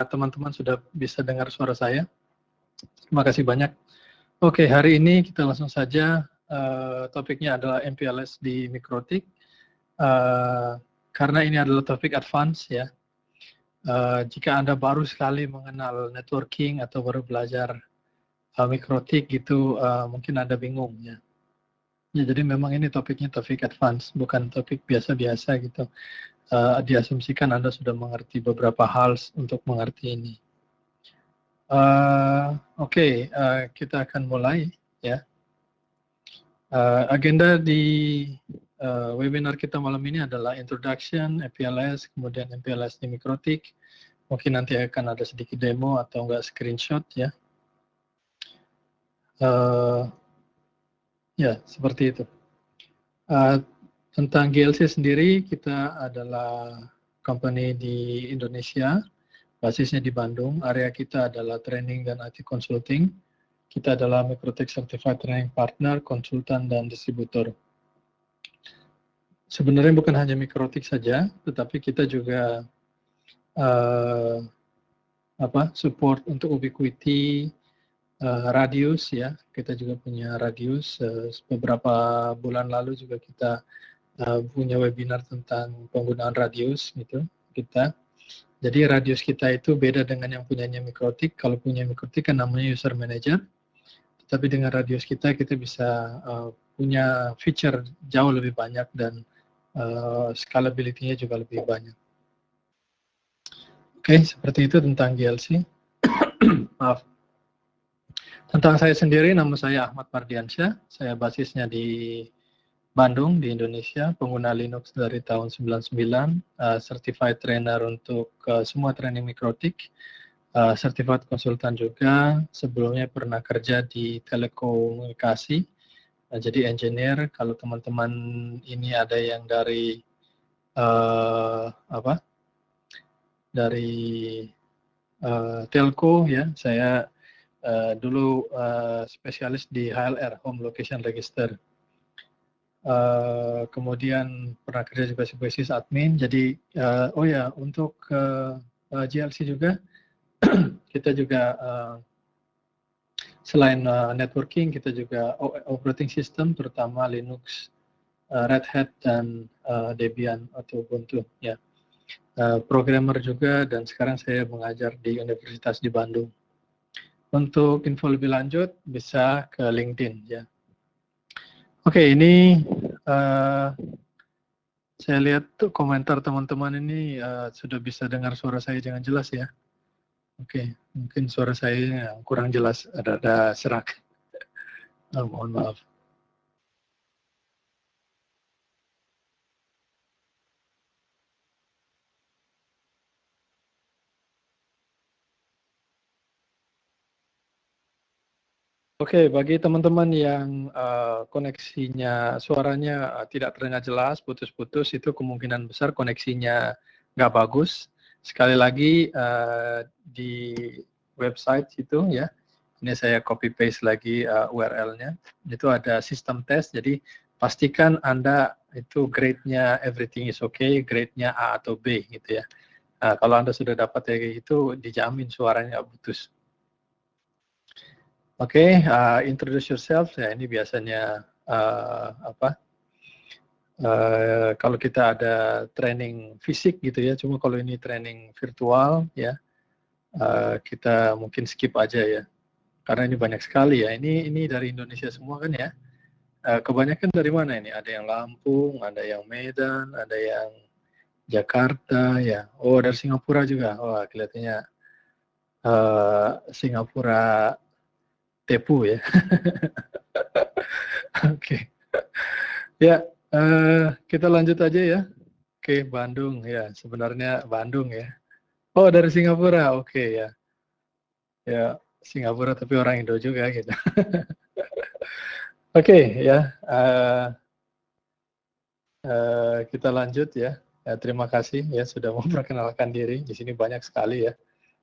teman-teman sudah bisa dengar suara saya. Terima kasih banyak. Oke, hari ini kita langsung saja. Topiknya adalah MPLS di Mikrotik. Karena ini adalah topik advance ya. Jika Anda baru sekali mengenal networking atau baru belajar Mikrotik gitu, mungkin Anda bingung ya. Ya, jadi memang ini topiknya topik advance, bukan topik biasa-biasa gitu. Diasumsikan Anda sudah mengerti beberapa hal untuk mengerti ini. Oke, kita akan mulai ya. Agenda di webinar kita malam ini adalah introduction, MPLS, kemudian MPLS di Mikrotik. Mungkin nanti akan ada sedikit demo atau enggak screenshot ya. Ya, seperti itu. Tentang GLC sendiri, kita adalah company di Indonesia, basisnya di Bandung. Area kita adalah training dan IT consulting. Kita adalah Mikrotik Certified Training Partner, konsultan, dan distributor. Sebenarnya bukan hanya Mikrotik saja, tetapi kita juga support untuk Ubiquity, Radius ya. Kita juga punya Radius. Beberapa bulan lalu juga kita punya webinar tentang penggunaan Radius gitu kita. Jadi Radius kita itu beda dengan yang punyanya Mikrotik. Kalau punya Mikrotik kan namanya user manager. Tapi dengan Radius kita bisa punya feature jauh lebih banyak dan scalability-nya juga lebih banyak. Oke, seperti itu tentang GLC. Maaf. Tentang saya sendiri, nama saya Ahmad Mardiansyah. Saya basisnya di Bandung, di Indonesia, pengguna Linux dari tahun 99, certified trainer untuk semua training Mikrotik, certified konsultan juga, sebelumnya pernah kerja di telekomunikasi, jadi engineer. Kalau teman-teman ini ada yang dari telco ya, saya dulu spesialis di HLR, Home Location Register. Kemudian pernah kerja juga sebagai sysadmin. Jadi untuk GLC juga kita juga selain networking, kita juga operating system, terutama Linux, Red Hat, dan Debian atau Ubuntu ya. Programmer juga, dan sekarang saya mengajar di Universitas di Bandung. Untuk info lebih lanjut bisa ke LinkedIn ya. Oke, ini saya lihat tuh komentar teman-teman ini sudah bisa dengar suara saya dengan jelas ya. Oke, mungkin suara saya kurang jelas, ada serak. Mohon maaf. Oke, bagi teman-teman yang koneksinya, suaranya tidak terdengar jelas, putus-putus, itu kemungkinan besar koneksinya nggak bagus. Sekali lagi di website itu ya, ini saya copy paste lagi URL-nya. Itu ada sistem tes, jadi pastikan Anda itu grade-nya everything is okay, grade-nya A atau B gitu ya. Kalau Anda sudah dapat kayak gitu, dijamin suaranya nggak putus. Oke, introduce yourself. Ya, ini biasanya kalau kita ada training fisik gitu ya. Cuma kalau ini training virtual ya, kita mungkin skip aja ya. Karena ini banyak sekali ya. Ini dari Indonesia semua kan ya. Kebanyakan dari mana ini? Ada yang Lampung, ada yang Medan, ada yang Jakarta ya. Oh, dari Singapura juga. Wah, kelihatannya Singapura Tepu ya. Oke. Ya, kita lanjut aja ya. Oke, Bandung ya. Sebenarnya Bandung ya. Oh, dari Singapura. Oke ya. Ya, Singapura tapi orang Indo juga gitu. Oke ya. Kita lanjut ya. Terima kasih ya sudah memperkenalkan diri. Di sini banyak sekali ya.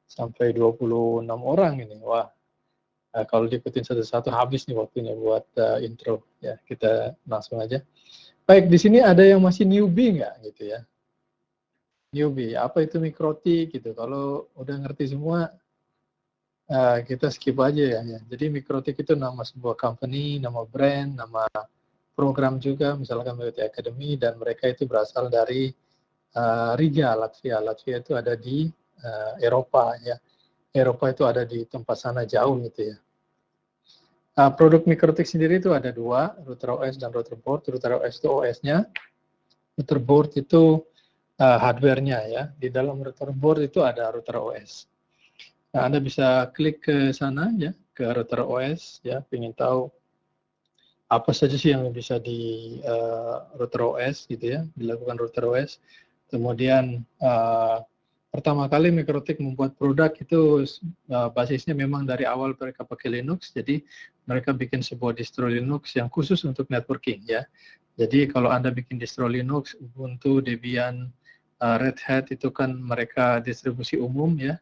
Sampai 26 orang ini. Wah. Kalau diikutin satu-satu habis nih waktunya buat intro ya. Kita langsung aja. Baik, di sini ada yang masih newbie nggak gitu ya? newbie, apa itu mikrotik gitu. Kalau udah ngerti semua, kita skip aja ya. Jadi mikrotik itu nama sebuah company, nama brand, nama program juga, misalkan Melody Academy, dan mereka itu berasal dari Riga, Latvia. Latvia itu ada di Eropa ya. Eropa itu ada di tempat sana jauh gitu ya. Produk mikrotik sendiri itu ada dua, router OS dan router board. Router OS itu OS-nya, router board itu hardware-nya ya. Di dalam router board itu ada router OS. Nah, Anda bisa klik ke sana ya, ke router OS ya, ingin tahu apa saja sih yang bisa di router OS gitu ya, dilakukan router OS. Kemudian pertama kali Mikrotik membuat produk itu basisnya memang dari awal mereka pakai Linux, jadi mereka bikin sebuah distro Linux yang khusus untuk networking ya. Jadi kalau Anda bikin distro Linux, Ubuntu, Debian, Red Hat itu kan mereka distribusi umum ya.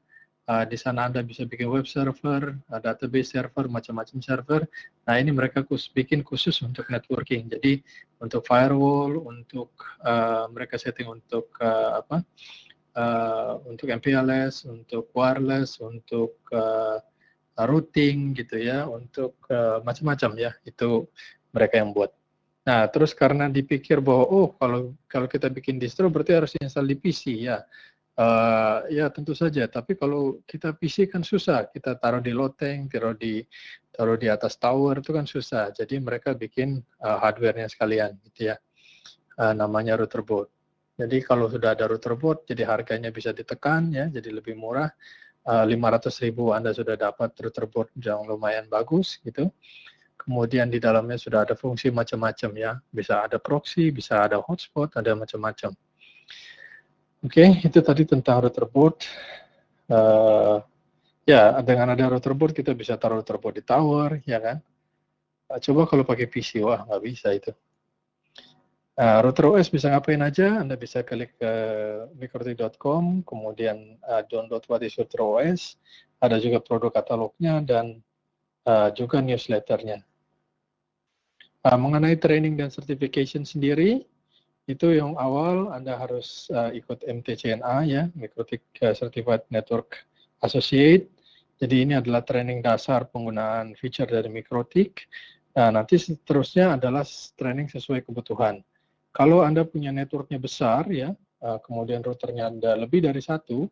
Di sana Anda bisa bikin web server, database server, macam-macam server. Nah, ini mereka bikin khusus untuk networking. Jadi untuk firewall, untuk mereka setting untuk untuk MPLS, untuk wireless, untuk routing gitu ya, untuk macam-macam ya. Itu mereka yang buat. Nah, terus karena dipikir bahwa kalau kita bikin distro berarti harus install di PC ya. Ya tentu saja, tapi kalau kita PC kan susah, kita taruh di loteng, taruh di atas tower itu kan susah. Jadi mereka bikin hardware-nya sekalian gitu ya. Namanya router board. Jadi kalau sudah ada router board, jadi harganya bisa ditekan ya, jadi lebih murah. 500.000 Anda sudah dapat router board yang lumayan bagus gitu. Kemudian di dalamnya sudah ada fungsi macam-macam ya, bisa ada proxy, bisa ada hotspot, ada macam-macam. Oke, itu tadi tentang router board. Ya, dengan ada router board kita bisa taruh router board di tower, ya kan? Coba kalau pakai PC, wah nggak bisa itu. Router OS bisa ngapain aja? Anda bisa klik ke mikrotik.com, kemudian download what is router OS, ada juga produk katalognya dan juga newsletternya. Mengenai training dan certification sendiri, itu yang awal Anda harus ikut MTCNA ya, Mikrotik Certified Network Associate. Jadi ini adalah training dasar penggunaan feature dari Mikrotik. Nah, nanti seterusnya adalah training sesuai kebutuhan. Kalau Anda punya networknya besar ya, kemudian routernya Anda lebih dari satu,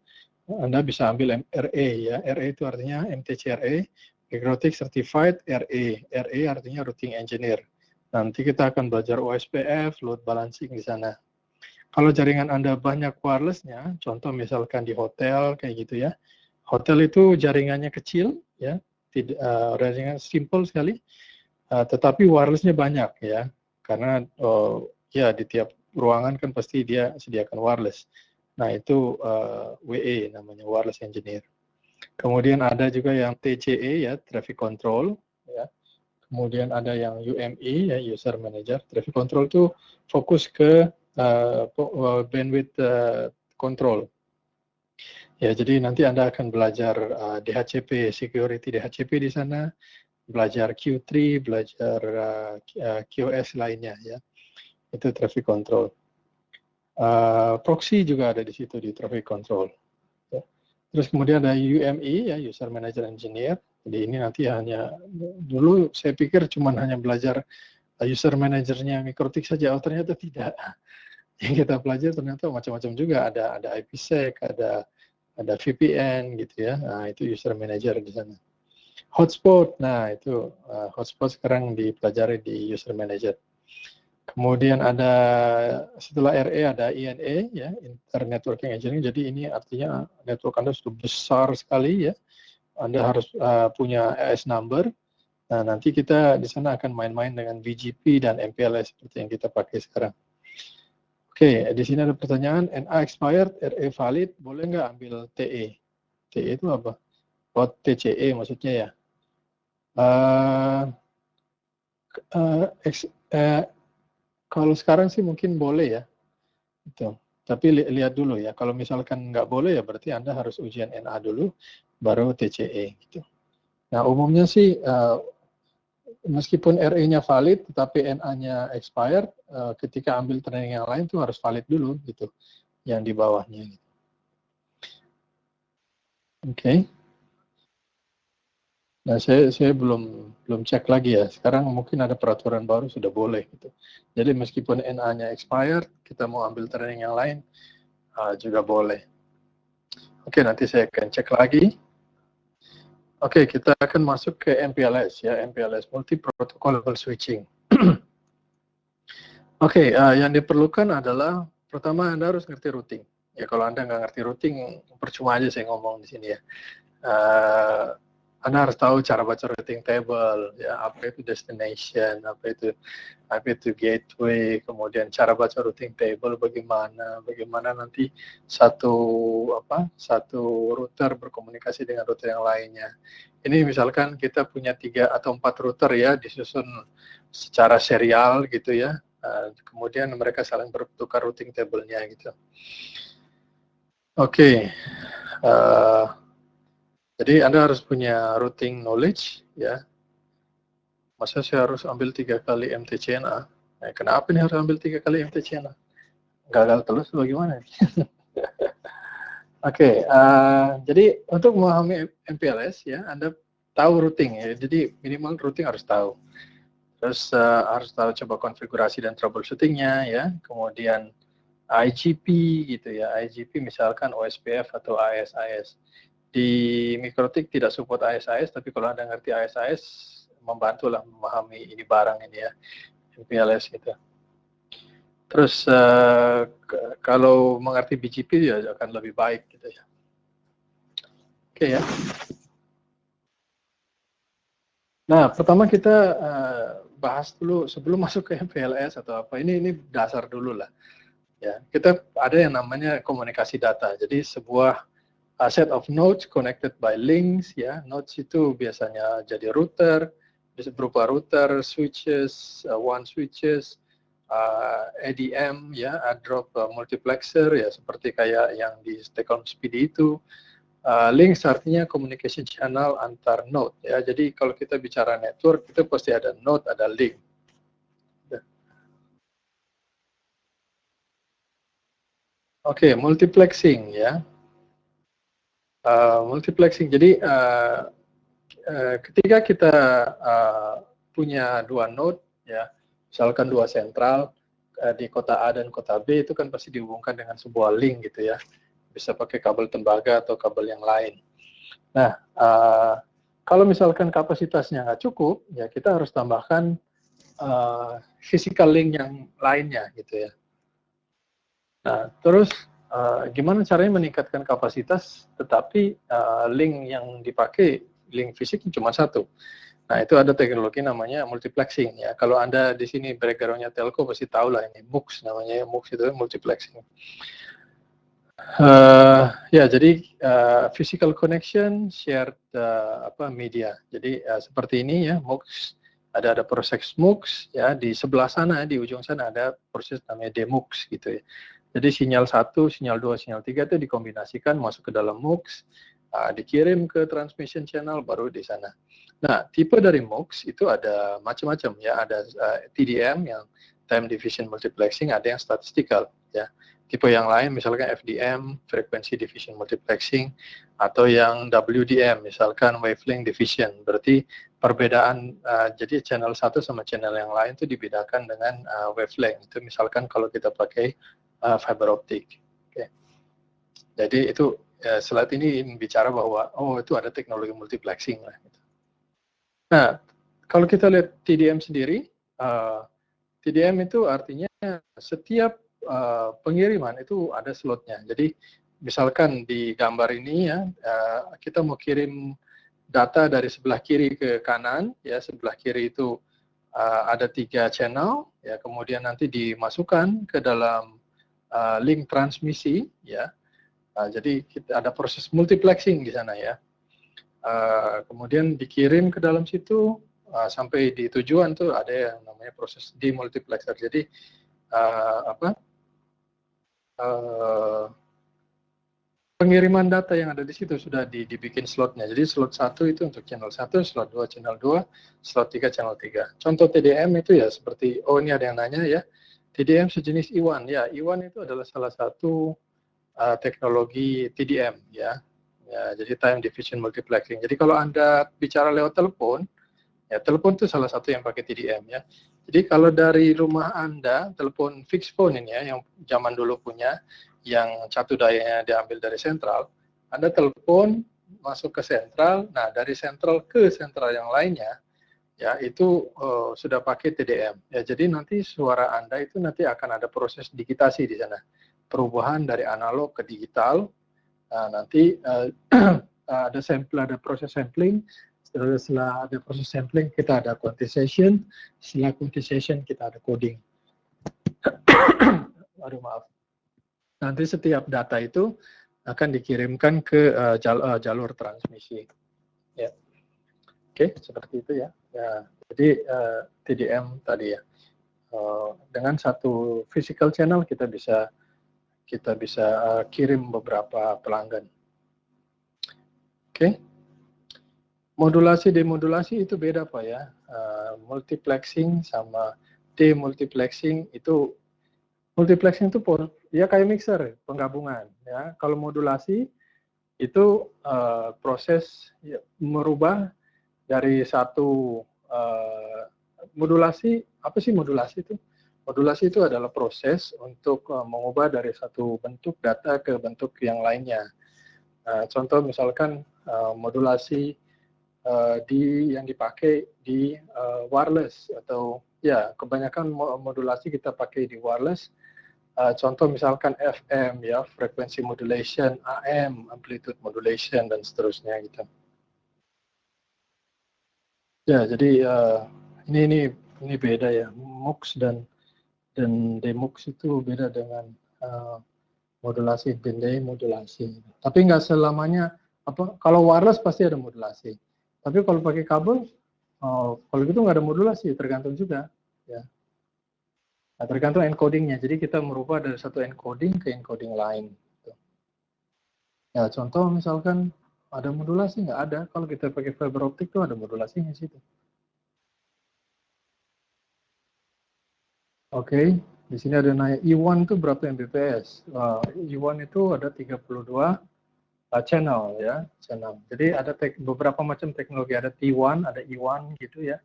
Anda bisa ambil RE ya. RE itu artinya MTCRE, Mikrotik Certified RE. RE artinya Routing Engineer. Nanti kita akan belajar OSPF, load balancing di sana. Kalau jaringan Anda banyak wirelessnya, contoh misalkan di hotel kayak gitu ya. Hotel itu jaringannya kecil ya, jaringan simple sekali, tetapi wirelessnya banyak ya. Karena ya di tiap ruangan kan pasti dia sediakan wireless. Nah, itu WE namanya wireless engineer. Kemudian ada juga yang TCE ya, traffic control ya. Kemudian ada yang UME ya, user manager. Traffic control itu fokus ke bandwidth control. Ya, jadi nanti Anda akan belajar DHCP, security DHCP di sana, belajar Q3, belajar QoS lainnya ya. Itu traffic control. Proxy juga ada di situ di traffic control. Ya. Terus kemudian ada UME ya, user manager engineer. Jadi ini nanti hanya, dulu saya pikir cuma hanya belajar user manajernya Mikrotik saja, oh ternyata tidak. Yang kita pelajari ternyata macam-macam juga, ada IPsec, ada VPN gitu ya. Nah, itu user manager di sana. Hotspot, nah itu hotspot sekarang dipelajari di user manager. Kemudian ada setelah RE ada INE ya, Internet Networking Engineering. Jadi ini artinya network Anda sudah besar sekali ya. Anda harus punya AS number. Nah, nanti kita di sana akan main-main dengan BGP dan MPLS seperti yang kita pakai sekarang. Oke, di sini ada pertanyaan, NA expired, RE valid, boleh nggak ambil TE? TE itu apa? Oh, TCE maksudnya ya. Kalau sekarang sih mungkin boleh ya. Gitu. Tapi lihat dulu ya, kalau misalkan nggak boleh ya berarti Anda harus ujian NA dulu, baru TCE gitu. Nah, umumnya sih meskipun RE-nya valid, tetapi NA-nya expired, ketika ambil training yang lain itu harus valid dulu gitu. yang di bawahnya. Oke. Nah, saya belum cek lagi ya. Sekarang mungkin ada peraturan baru sudah boleh gitu. Jadi meskipun NA-nya expired, kita mau ambil training yang lain juga boleh. Oke, nanti saya akan cek lagi. Oke, kita akan masuk ke MPLS ya, MPLS Multi Protocol Switching. Oke, yang diperlukan adalah pertama Anda harus ngerti routing. Ya kalau Anda nggak ngerti routing, percuma aja saya ngomong di sini ya. Anda harus tahu cara baca routing table, ya apa itu destination, apa itu gateway, kemudian cara baca routing table bagaimana nanti satu router berkomunikasi dengan router yang lainnya. Ini misalkan kita punya 3 atau 4 router ya, disusun secara serial gitu ya. Kemudian mereka saling bertukar routing table-nya gitu. Oke. Jadi Anda harus punya routing knowledge ya. Masa saya harus ambil 3 kali MTCNA? Kenapa nih harus ambil 3 kali MTCNA? Gagal terus bagaimana? Oke, jadi untuk memahami MPLS ya, Anda tahu routing ya. Jadi minimal routing harus tahu. Terus harus tahu coba konfigurasi dan troubleshootingnya ya. Kemudian IGP gitu ya. IGP misalkan OSPF atau ASIS. Di Mikrotik tidak support ASIS, tapi kalau Anda ngerti ASIS, membantulah memahami ini barang ini ya, MPLS gitu. Terus kalau mengerti BGP ya akan lebih baik gitu ya. Oke ya. Nah, pertama kita bahas dulu sebelum masuk ke MPLS atau apa. Ini dasar dulu lah. Ya, kita ada yang namanya komunikasi data. Jadi sebuah a set of nodes connected by links ya. Nodes itu biasanya jadi router, bisa berupa router, switches, WAN switches, ADM ya, add-drop multiplexer ya, seperti kayak yang di Stekom Speedy itu. Links artinya communication channel antar node ya. Jadi kalau kita bicara network itu pasti ada node, ada link. Oke, multiplexing ya. Multiplexing. Jadi ketika kita punya 2 node ya, misalkan 2 sentral di kota A dan kota B, itu kan pasti dihubungkan dengan sebuah link gitu ya. Bisa pakai kabel tembaga atau kabel yang lain. Nah, kalau misalkan kapasitasnya nggak cukup, ya kita harus tambahkan physical link yang lainnya gitu ya. Nah, terus gimana caranya meningkatkan kapasitas, tetapi link yang dipakai, link fisiknya cuma satu. Nah, itu ada teknologi namanya multiplexing ya. Kalau Anda di sini background-nya telco pasti tahu lah ini MUX namanya, MUX itu multiplexing. Ya, jadi physical connection, shared media. Jadi seperti ini ya, MUX ada proses MUX ya, di sebelah sana di ujung sana ada proses namanya DMUX gitu ya. Jadi sinyal 1, sinyal 2, sinyal 3 itu dikombinasikan masuk ke dalam MUX, dikirim ke transmission channel baru di sana. Nah, tipe dari MUX itu ada macam-macam ya, ada TDM yang time division multiplexing, ada yang statistical ya. Tipe yang lain misalkan FDM, frequency division multiplexing, atau yang WDM misalkan wavelength division. Berarti perbedaan jadi channel 1 sama channel yang lain itu dibedakan dengan wavelength. Itu misalkan kalau kita pakai fiber optic. Okay. Jadi itu slide ini bicara bahwa itu ada teknologi multiplexing lah. Nah, kalau kita lihat TDM sendiri, TDM itu artinya setiap pengiriman itu ada slotnya. Jadi misalkan di gambar ini ya, kita mau kirim data dari sebelah kiri ke kanan, ya sebelah kiri itu ada 3 channel, ya kemudian nanti dimasukkan ke dalam link transmisi, ya. Jadi kita ada proses multiplexing di sana ya. Kemudian dikirim ke dalam situ sampai di tujuan tuh ada yang namanya proses demultiplexer. Jadi pengiriman data yang ada di situ sudah dibikin slotnya. Jadi slot 1 itu untuk channel 1, slot 2 channel 2, slot 3 channel 3. Contoh TDM itu ya seperti ini ada yang nanya ya. TDM sejenis I1 ya. I1 itu adalah salah satu teknologi TDM ya. Jadi time division multiplexing. Jadi kalau Anda bicara lewat telepon, ya telepon itu salah satu yang pakai TDM ya. Jadi kalau dari rumah Anda, telepon fixed phone ini ya, yang zaman dulu punya, yang satu dayanya diambil dari sentral, Anda telepon masuk ke sentral, nah dari sentral ke sentral yang lainnya, ya itu sudah pakai TDM. Ya, jadi nanti suara Anda itu nanti akan ada proses digitasi di sana, perubahan dari analog ke digital. Nah, nanti ada proses sampling. Setelah ada proses sampling, kita ada quantization. Setelah quantization, kita ada coding. Aduh, maaf. Nanti setiap data itu akan dikirimkan ke jalur transmisi. Ya. Oke, seperti itu ya. Jadi TDM tadi ya. Dengan satu physical channel kita bisa kirim beberapa pelanggan. Oke. Modulasi demodulasi itu beda Pak ya. Multiplexing sama demultiplexing itu ya kayak mixer, penggabungan ya. Kalau modulasi itu proses ya, merubah dari satu modulasi. Apa sih modulasi itu? Modulasi itu adalah proses untuk mengubah dari satu bentuk data ke bentuk yang lainnya. Contoh misalkan modulasi yang dipakai di wireless, atau ya kebanyakan modulasi kita pakai di wireless. Contoh misalkan FM ya, frequency modulation, AM amplitude modulation, dan seterusnya gitu. Ya, jadi ini beda ya, MUX dan demux itu beda dengan modulasi dan demodulasi. Tapi nggak selamanya kalau wireless pasti ada modulasi. Tapi kalau pakai kabel, kalau gitu nggak ada modulasi, tergantung juga. Ya. Nah, tergantung encodingnya. Jadi kita merubah dari satu encoding ke encoding lain. Ya, contoh misalkan ada modulasi, nggak ada. Kalau kita pakai fiber optik tuh ada modulasinya situ. Oke, di sini ada nanya E1 itu berapa Mbps? E1 itu ada 32 channel ya, channel. Jadi ada beberapa macam teknologi, ada T1, ada E1 gitu ya.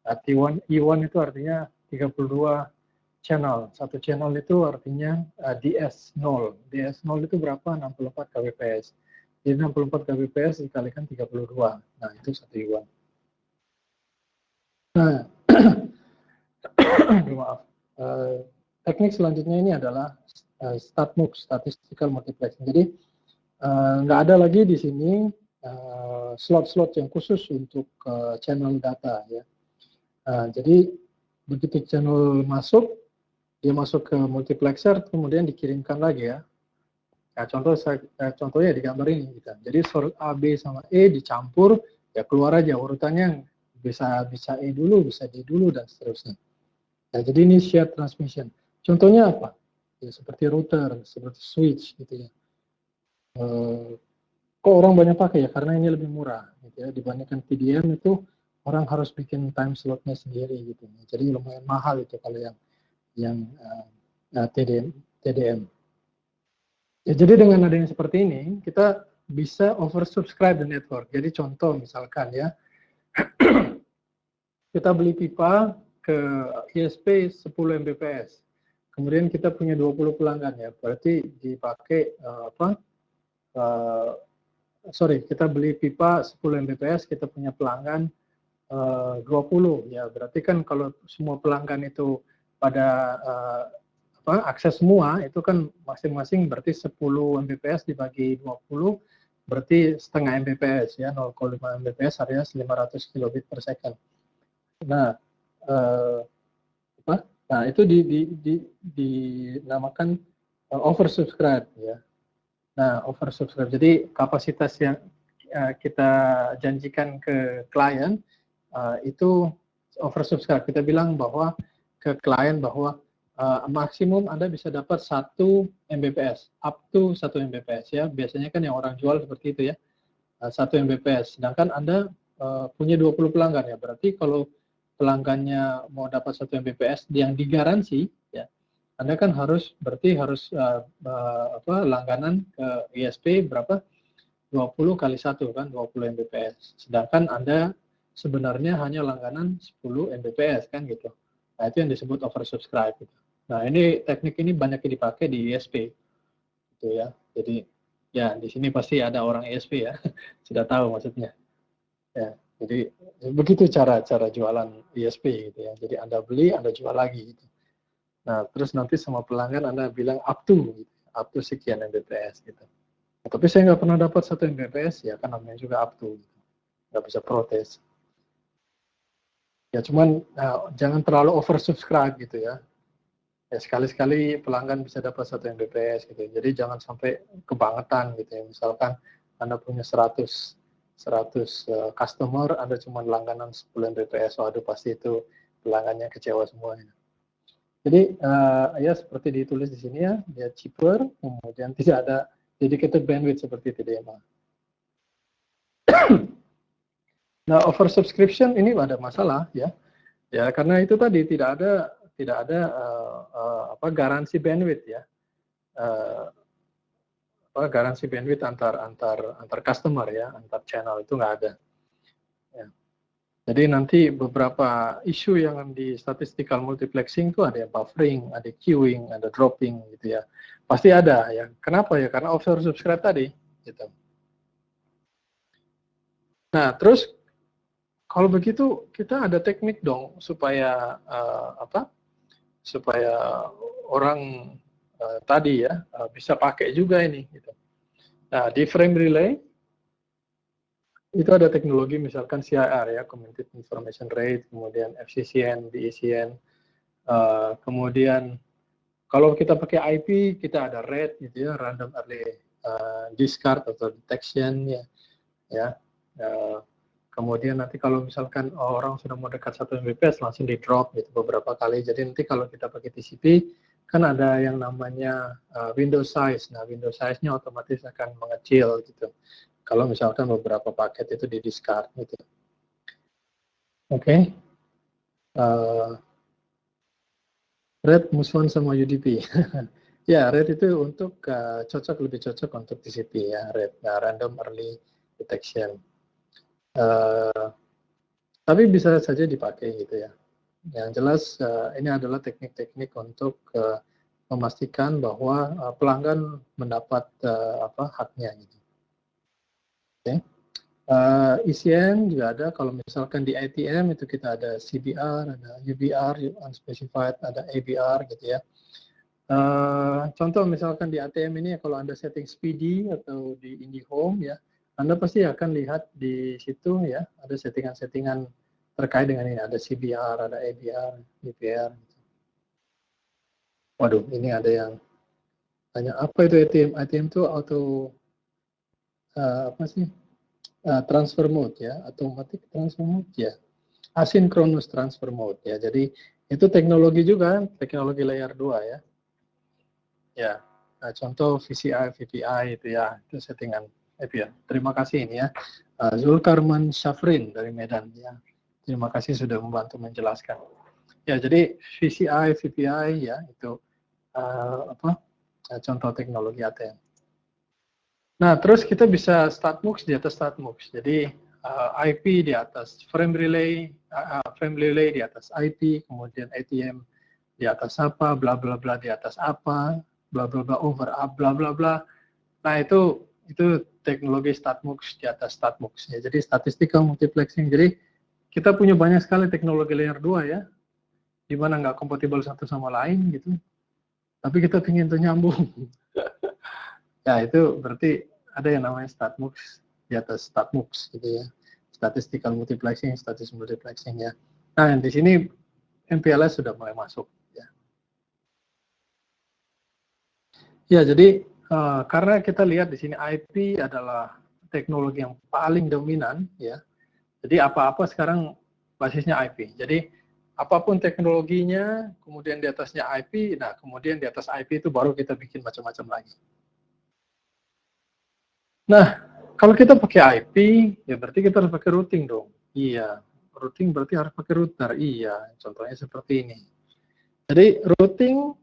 T1, E1 itu artinya 32 channel. Satu channel itu artinya DS0. DS0 itu berapa? 64 kbps. Jadi 64 kbps dikalikan 32. Nah, itu satu E1. Nah, maaf. Teknik selanjutnya ini adalah StatMux, statistical multiplexing. Jadi nggak ada lagi di sini slot-slot yang khusus untuk channel data ya. Jadi begitu channel masuk, dia masuk ke multiplexer, kemudian dikirimkan lagi ya. Nah, contohnya di gambar ini gitu. Jadi source A, B sama E dicampur, ya keluar aja urutannya, bisa E dulu, bisa D dulu, dan seterusnya. Nah, jadi ini shared transmission. Contohnya apa? Ya, seperti router, seperti switch gitu ya. Kok orang banyak pakai ya? Karena ini lebih murah gitu ya, dibandingkan TDM itu orang harus bikin time slotnya sendiri gitu. Jadi lumayan mahal itu kalau yang TDM. Ya, jadi dengan adanya seperti ini kita bisa oversubscribe the network. Jadi contoh misalkan ya, kita beli pipa ke ISP 10 Mbps. Kemudian kita punya 20 pelanggan ya, berarti dipakai kita beli pipa 10 Mbps, kita punya pelanggan 20 ya, berarti kan kalau semua pelanggan itu pada akses semua, itu kan masing-masing berarti 10 Mbps dibagi 20, berarti setengah Mbps ya, 0,5 Mbps alias 500 kilobit per second. Nah, Nah, itu dinamakan oversubscribe ya. Nah, oversubscribe. Jadi kapasitas yang kita janjikan ke klien itu oversubscribe. Kita bilang bahwa ke klien bahwa maksimum Anda bisa dapat 1 Mbps, up to 1 Mbps ya. Biasanya kan yang orang jual seperti itu ya. 1 Mbps. Sedangkan Anda punya 20 pelanggan ya. Berarti kalau pelanggannya mau dapat 1 Mbps yang digaransi ya, Anda kan berarti harus langganan ke ISP berapa? 20 kali 1 kan, 20 Mbps. Sedangkan Anda sebenarnya hanya langganan 10 Mbps kan gitu. Nah, itu yang disebut oversubscribe gitu. Nah, teknik ini banyak dipakai di ISP gitu ya. Jadi ya di sini pasti ada orang ISP ya. Sudah tahu maksudnya. Ya, jadi begitu cara jualan ISP gitu ya. Jadi Anda beli, Anda jual lagi gitu. Nah, terus nanti sama pelanggan Anda bilang gitu, up to sekian Mbps gitu. Nah, tapi saya nggak pernah dapat 1 Mbps, ya kan namanya juga up to, gitu. Nggak bisa protes. Ya cuman jangan terlalu oversubscribe gitu ya. Ya sekali-sekali pelanggan bisa dapat 1 Mbps gitu. Jadi jangan sampai kebangetan gitu ya. Misalkan Anda punya 100 customer, Anda cuma langganan 10 Mbps, waduh pasti itu pelanggannya kecewa semua. Jadi ya seperti ditulis di sini ya, dia cheaper, kemudian tidak ada dedicated bandwidth seperti TDMA. Nah, oversubscription ini ada masalah ya. Ya, karena itu tadi tidak ada garansi bandwidth ya. Garansi bandwidth antar customer ya, antar channel itu nggak ada. Ya. Jadi nanti beberapa isu yang di statistical multiplexing itu ada yang buffering, ada queuing, ada dropping gitu ya. Pasti ada ya. Kenapa ya? Karena oversubscribe tadi gitu. Nah, terus kalau begitu kita ada teknik dong supaya supaya orang tadi ya bisa pakai juga ini gitu. Nah, di frame relay itu ada teknologi misalkan CIR ya, Committed Information Rate, kemudian FCCN, BECN, kemudian kalau kita pakai IP kita ada RED gitu ya, Random Early Discard atau Detection ya. Kemudian nanti kalau misalkan orang sudah mau dekat 1 Mbps langsung di drop gitu beberapa kali. Jadi nanti kalau kita pakai TCP kan ada yang namanya window size. Nah, window size-nya otomatis akan mengecil gitu. Kalau misalkan beberapa paket itu di discard gitu. Oke. RED musuhan sama UDP. Ya, RED itu untuk lebih cocok untuk TCP ya, RED, Random Early Detection. Tapi bisa saja dipakai gitu ya. Yang jelas ini adalah teknik-teknik untuk memastikan bahwa pelanggan mendapat haknya gitu. Okay. ECN juga ada. Kalau misalkan di ATM itu kita ada CBR, ada UBR, unspecified, ada ABR gitu ya. Contoh misalkan di ATM ini kalau Anda setting speedy atau di IndiHome ya, Anda pasti akan lihat di situ ya ada settingan-settingan terkait dengan ini, ada CBR, ada ABR, UBR. Waduh, ini ada yang tanya apa itu ATM? ATM itu transfer mode ya, automatic transfer mode ya, asynchronous transfer mode ya. Jadi itu teknologi juga, teknologi layer 2 ya. Ya, contoh VCI, VPI itu ya, itu settingan API. Terima kasih ini ya, Zulkarman Syafrin dari Medan ya. Terima kasih sudah membantu menjelaskan. Ya, jadi VCI, VPI ya itu contoh teknologi ATM. Nah, terus kita bisa StatMux di atas StatMux. Jadi IP di atas frame relay di atas IP, kemudian ATM di atas apa, bla bla bla di atas apa, bla bla bla over up, bla bla bla. Nah, itu teknologi StatMux di atas StatMux ya. Jadi statistical multiplexing. Jadi kita punya banyak sekali teknologi layer 2 ya, di mana nggak kompatibel satu sama lain gitu. Tapi kita ingin tuh nyambung. Ya, itu berarti ada yang namanya StatMux di atas StatMux gitu ya. Statistical multiplexing, statistical multiplexing ya. Nah, di sini MPLS sudah mulai masuk ya. Ya, jadi karena kita lihat di sini IP adalah teknologi yang paling dominan ya. Jadi apa-apa sekarang basisnya IP. Jadi apapun teknologinya, kemudian di atasnya IP, nah kemudian di atas IP itu baru kita bikin macam-macam lagi. Nah, kalau kita pakai IP, ya berarti kita harus pakai routing dong. Iya, routing berarti harus pakai router. Iya, contohnya seperti ini. Jadi routing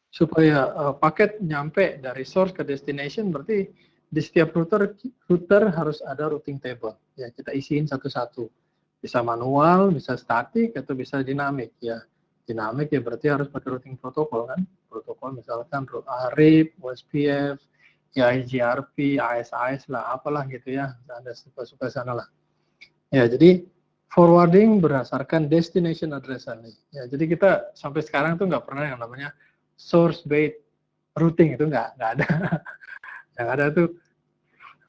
supaya paket nyampe dari source ke destination, berarti di setiap router harus ada routing table. Ya, kita isiin satu-satu. Bisa manual, bisa static, atau bisa dinamik. Ya, dinamik ya berarti harus pakai routing protokol kan. Protokol misalkan RIP, OSPF, ya IGRP, AS lah, apalah gitu ya. Ada suka-suka sana lah. Ya, jadi forwarding berdasarkan destination address nih. Ya, jadi kita sampai sekarang tuh nggak pernah yang namanya source based routing, itu nggak ada. Yang ada tuh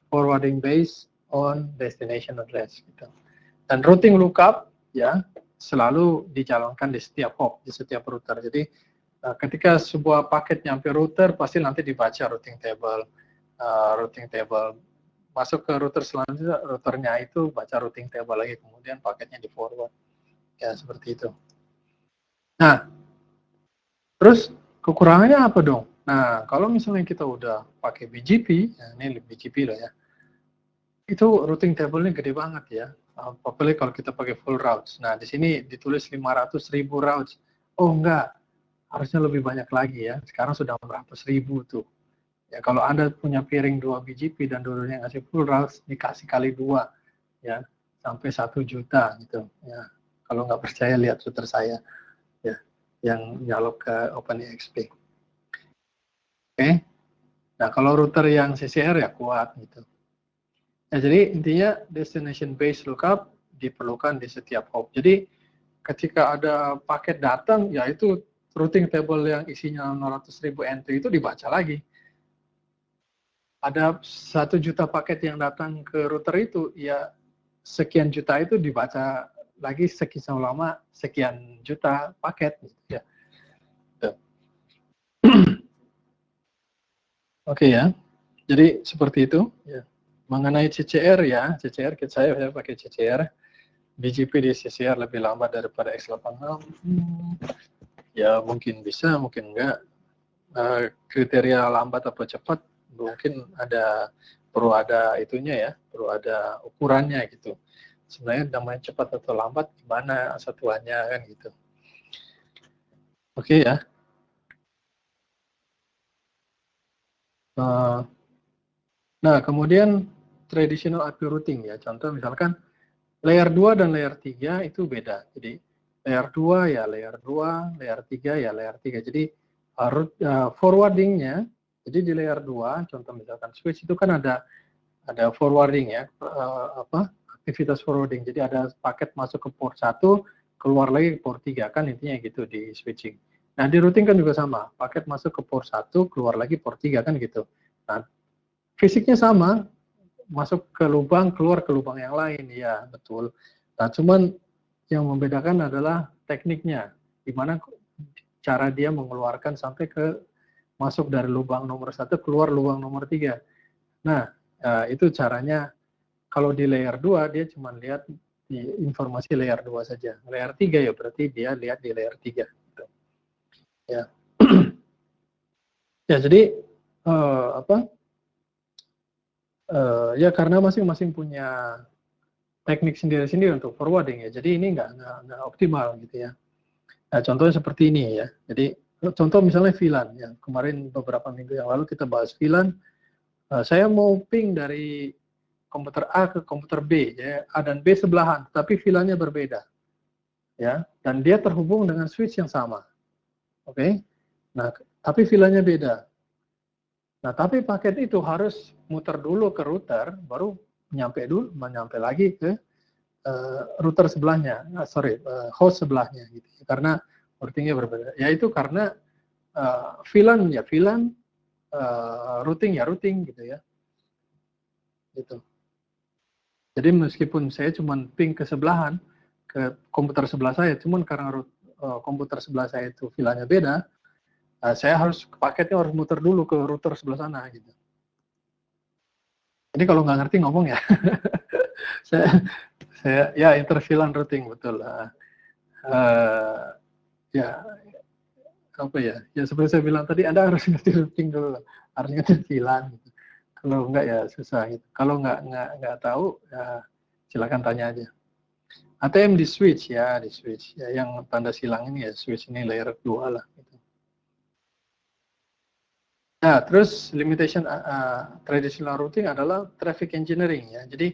forwarding based on destination address gitu. Dan routing lookup ya selalu dicalonkan di setiap hop, di setiap router. Jadi ketika sebuah paket nyampe router pasti nanti dibaca routing table masuk ke router selanjutnya, routernya itu baca routing table lagi, kemudian paketnya di forward. Ya seperti itu. Nah, terus kekurangannya apa dong? Nah, kalau misalnya kita udah pakai BGP, ya ini BGP loh ya, itu routing table-nya gede banget ya. Apalagi kalau kita pakai full routes. Nah, di sini ditulis 500.000 routes. Oh enggak, harusnya lebih banyak lagi ya. Sekarang sudah 400.000 tuh. Ya, kalau Anda punya pairing 2 BGP dan dulunya ngasih full routes, dikasih kali 2 ya, sampai 1 juta gitu ya. Kalau nggak percaya lihat router saya ya, yang nyalok ke OpenEXP. Oke. Nah, kalau router yang CCR ya kuat gitu. Ya, jadi intinya destination based lookup diperlukan di setiap hop. Jadi ketika ada paket datang, ya itu routing table yang isinya 600.000 entry itu dibaca lagi. Ada 1 juta paket yang datang ke router itu, ya sekian juta itu dibaca lagi sekian lama, sekian juta paket. Ya. Oke ya, jadi seperti itu. Ya. Mengenai CCR ya, CCR saya pakai CCR. BGP di CCR lebih lambat daripada X86. Ya mungkin bisa, mungkin enggak. Kriteria lambat atau cepat mungkin perlu ada itunya ya, perlu ada ukurannya gitu. Sebenarnya namanya cepat atau lambat gimana satuannya kan gitu. Oke ya. Nah, kemudian traditional IP routing ya. Contoh misalkan layer 2 dan layer 3 itu beda. Jadi layer 2 ya layer 2, layer 3 ya layer 3. Jadi forwardingnya, jadi di layer 2, contoh misalkan switch itu kan ada forwarding ya, aktivitas forwarding. Jadi ada paket masuk ke port 1, keluar lagi ke port 3, kan intinya gitu di switching. Nah, di routing kan juga sama, paket masuk ke port 1, keluar lagi port 3, kan gitu. Nah, fisiknya sama, masuk ke lubang, keluar ke lubang yang lain, ya betul. Nah, cuman yang membedakan adalah tekniknya, di mana cara dia mengeluarkan sampai ke masuk dari lubang nomor 1 keluar lubang nomor 3. Nah, itu caranya. Kalau di layer 2 dia cuma lihat di informasi layer 2 saja. Layer 3 ya berarti dia lihat di layer 3 gitu. Ya. Ya, jadi ya karena masing-masing punya teknik sendiri-sendiri untuk forwarding ya. Jadi ini nggak optimal gitu ya. Nah, contohnya seperti ini ya. Jadi contoh misalnya VLAN ya. Kemarin beberapa minggu yang lalu kita bahas VLAN. Saya mau ping dari komputer A ke komputer B ya. A dan B sebelahan, tapi VLAN-nya berbeda. Ya, dan dia terhubung dengan switch yang sama. Oke. Nah, tapi VLAN-nya beda. Nah, tapi paket itu harus muter dulu ke router, baru menyampe lagi ke router sebelahnya, host sebelahnya gitu. Karena routingnya berbeda. Yaitu karena VLAN ya VLAN, routing ya routing gitu ya. Gitu. Jadi meskipun saya cuma ping ke sebelahan, ke komputer sebelah saya, cuman karena komputer sebelah saya itu VLAN-nya beda, saya paketnya harus muter dulu ke router sebelah sana gitu. Jadi kalau nggak ngerti ngomong ya. saya ya interVLAN routing betul. Ya apa ya? Ya seperti saya bilang tadi, Anda harus ngerti routing dulu, harus ngerti VLAN. Gitu. Kalau nggak ya susah gitu. Kalau nggak tahu, ya silakan tanya aja. ATM di switch ya, di switch ya, yang tanda silang ini ya switch ini layer 2 lah. Gitu. Nah, terus limitation traditional routing adalah traffic engineering ya. Jadi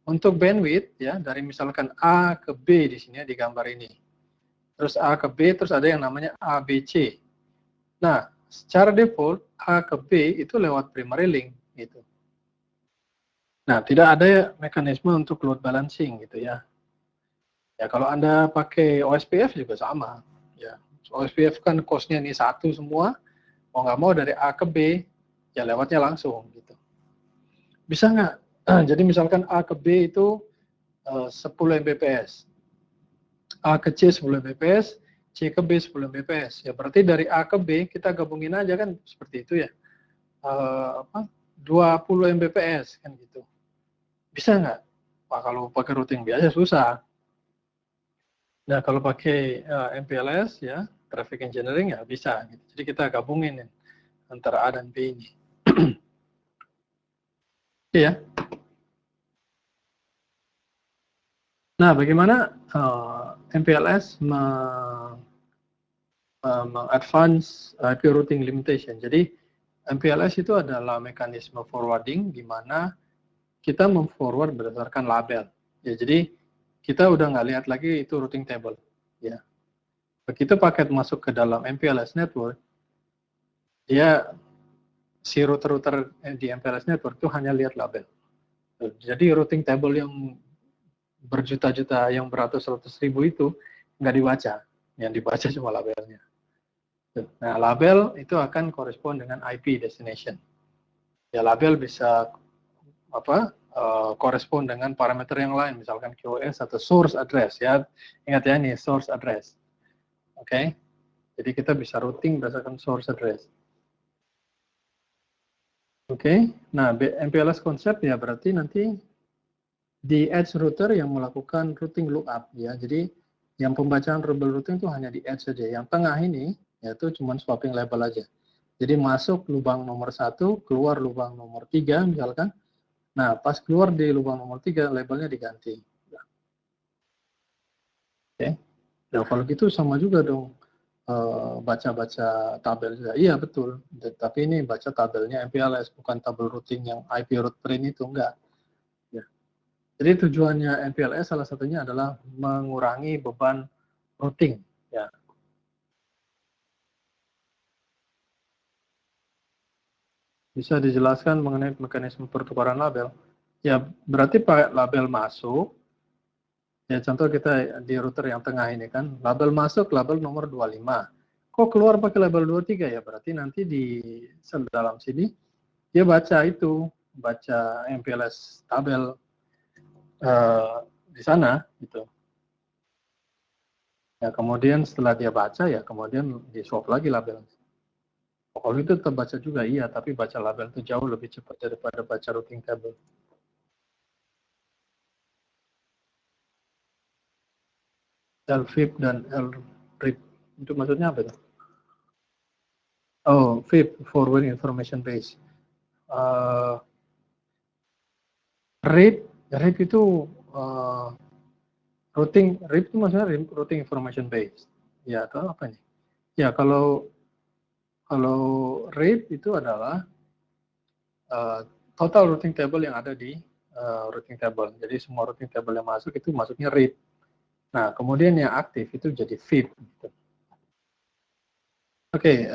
untuk bandwidth ya dari misalkan A ke B di sini ya, di gambar ini. Terus A ke B, terus ada yang namanya ABC. Nah, secara default A ke B itu lewat primary link gitu. Nah, tidak ada mekanisme untuk load balancing gitu ya. Ya kalau Anda pakai OSPF juga sama. Ya, OSPF kan cost-nya nih satu semua, mau nggak mau dari A ke B, ya lewatnya langsung gitu. Bisa nggak? Jadi misalkan A ke B itu 10 Mbps, A ke C 10 Mbps, C ke B 10 Mbps. Ya berarti dari A ke B kita gabungin aja kan seperti itu ya. 20 Mbps kan gitu. Bisa nggak? Pak kalau pakai routing biasa susah. Nah kalau pakai MPLS ya, traffic engineering ya bisa. Gitu. Jadi kita gabungin ya, antara A dan B ini. Iya. Nah bagaimana MPLS mengadvance IP routing limitation. Jadi MPLS itu adalah mekanisme forwarding di mana kita memforward berdasarkan label. Ya, jadi kita udah nggak lihat lagi itu routing table. Ya, begitu paket masuk ke dalam MPLS network, dia si router-router di MPLS network itu hanya lihat label. Jadi routing table yang berjuta-juta, yang beratus-ratus ribu itu nggak dibaca. Yang dibaca cuma labelnya. Nah, label itu akan korespon dengan IP destination. Ya, label bisa korespon dengan parameter yang lain, misalkan QoS atau source address ya. Ingat ya ini source address. Oke. Jadi kita bisa routing berdasarkan source address. Oke. Nah, MPLS konsep ya berarti nanti di edge router yang melakukan routing lookup ya. Jadi yang pembacaan label routing itu hanya di edge saja. Yang tengah ini yaitu cuma swapping label aja. Jadi masuk lubang nomor 1, keluar lubang nomor 3 misalkan. Nah, pas keluar di lubang nomor 3 labelnya diganti. Oke. Ya kalau gitu sama juga dong baca-baca tabel juga. Iya betul. Tapi ini baca tabelnya MPLS bukan tabel routing yang IP route print itu enggak. Ya. Jadi tujuannya MPLS salah satunya adalah mengurangi beban routing. Ya. Bisa dijelaskan mengenai mekanisme pertukaran label. Ya berarti Pak label masuk. Ya contoh kita di router yang tengah ini kan, label masuk label nomor 25. Kok keluar pakai label 23 ya? Berarti nanti di dalam sini dia baca itu, baca MPLS tabel di sana gitu. Ya kemudian setelah dia baca ya kemudian di swap lagi label. Kalau itu tetap baca juga iya, tapi baca label itu jauh lebih cepat daripada baca routing table. LVIP dan LRIP itu maksudnya apa itu? Oh, VIP, Forward Information Base. RIP itu RIP itu maksudnya routing information base. Ya, atau apa nih? Ya, kalau RIP itu adalah total routing table yang ada di routing table. Jadi semua routing table yang masuk itu masuknya RIP. Nah, kemudian yang aktif itu jadi VIP. Gitu. Oke,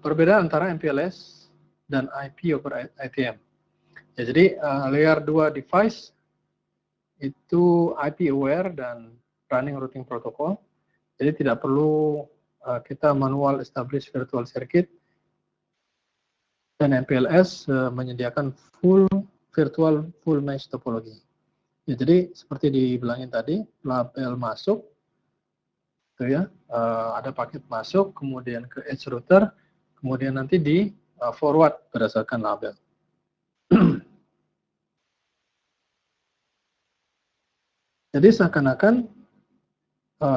perbedaan antara MPLS dan IP over ITM. Ya, jadi layer 2 device itu IP aware dan running routing protocol. Jadi tidak perlu kita manual establish virtual circuit, dan MPLS menyediakan full virtual full mesh topology. Ya, jadi seperti dibilangin tadi, label masuk, gitu ya, ada paket masuk, kemudian ke edge router, kemudian nanti di forward berdasarkan label. Jadi seakan-akan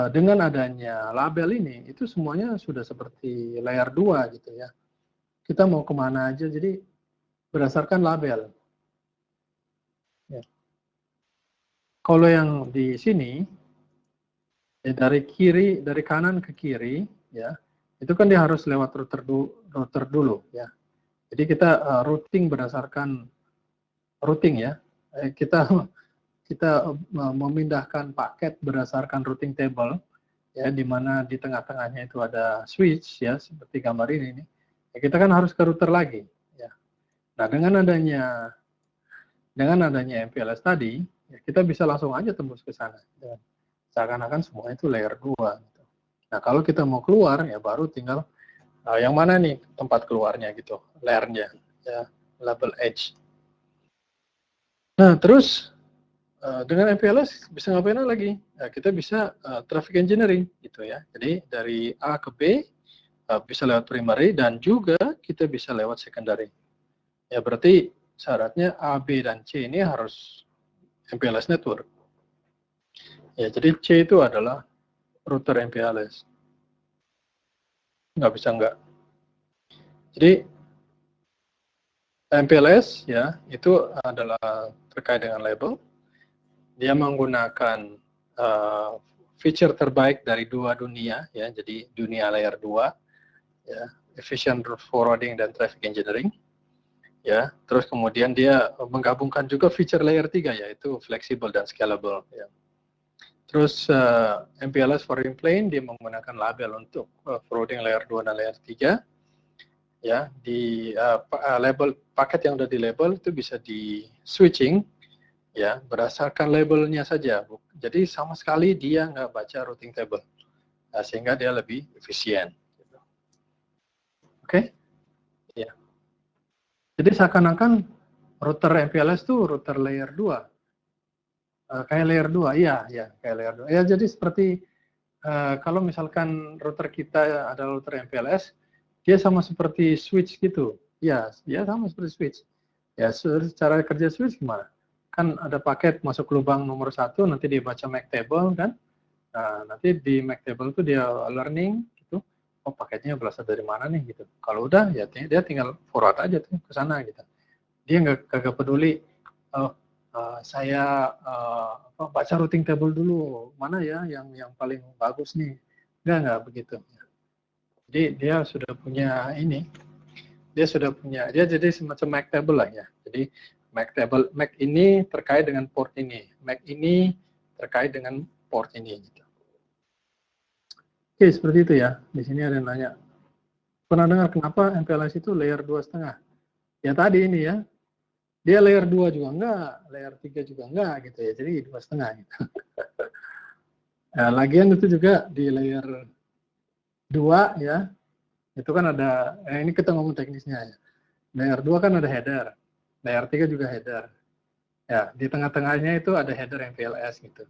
dengan adanya label ini, itu semuanya sudah seperti layer 2 gitu ya. Kita mau kemana aja, jadi berdasarkan label. Ya. Kalau yang di sini, ya dari kanan ke kiri, ya, itu kan dia harus lewat router dulu, ya. Jadi kita routing berdasarkan routing ya. Kita memindahkan paket berdasarkan routing table ya, di mana di tengah-tengahnya itu ada switch ya, seperti gambar ini nih. Ya, kita kan harus ke router lagi ya. Nah, dengan adanya MPLS tadi, ya kita bisa langsung aja tembus ke sana. Ya. Seakan-akan semua itu layer 2. Gitu. Nah, kalau kita mau keluar, ya baru tinggal yang mana nih tempat keluarnya gitu, layernya, ya, label edge. Nah, terus dengan MPLS bisa ngapain lagi? Nah, kita bisa traffic engineering gitu ya. Jadi dari A ke B bisa lewat primary dan juga kita bisa lewat secondary. Ya berarti syaratnya A, B, dan C ini harus MPLS network. Ya, jadi C itu adalah router MPLS. Nggak bisa nggak. Jadi MPLS ya itu adalah terkait dengan label. Dia menggunakan feature terbaik dari dua dunia ya. Jadi dunia layer 2 ya, efficient forwarding dan traffic engineering. Ya, terus kemudian dia menggabungkan juga feature layer 3 yaitu flexible dan scalable ya. Terus MPLS forwarding plane dia menggunakan label untuk forwarding layer 2 dan layer 3 ya. Di label paket yang udah di label itu bisa di switching ya berdasarkan labelnya saja. Jadi sama sekali dia nggak baca routing table sehingga dia lebih efisien. Oke, ya. Jadi seakan-akan router MPLS itu router layer 2. Kayak layer 2, iya, ya, kayak layer 2. Ya, jadi seperti kalau misalkan router kita adalah router MPLS, dia sama seperti switch gitu. Ya, dia sama seperti switch. Ya, cara kerja switch gimana? Kan ada paket masuk lubang nomor 1, nanti dia baca MAC table kan. Nah, nanti di MAC table itu dia learning gitu. Oh, paketnya berasal dari mana nih gitu. Kalau udah ya dia tinggal forward aja tuh ke sana gitu. Dia nggak peduli oh, saya baca routing table dulu mana ya yang paling bagus nih. Nggak begitu. Jadi dia sudah punya ini, dia jadi semacam MAC table lah ya. Jadi MAC ini terkait dengan port ini, MAC ini terkait dengan port ini. Gitu. Oke, seperti itu ya. Di sini ada yang nanya, pernah dengar kenapa MPLS itu layer 2,5? Ya tadi ini ya, dia layer 2 juga enggak, layer 3 juga enggak gitu ya. Jadi 2,5 gitu. Nah, lagian itu juga di layer 2 ya, itu kan ada, ini kita ngomong teknisnya ya. Layer 2 kan ada header, layer 3 juga header. Ya, di tengah-tengahnya itu ada header MPLS gitu.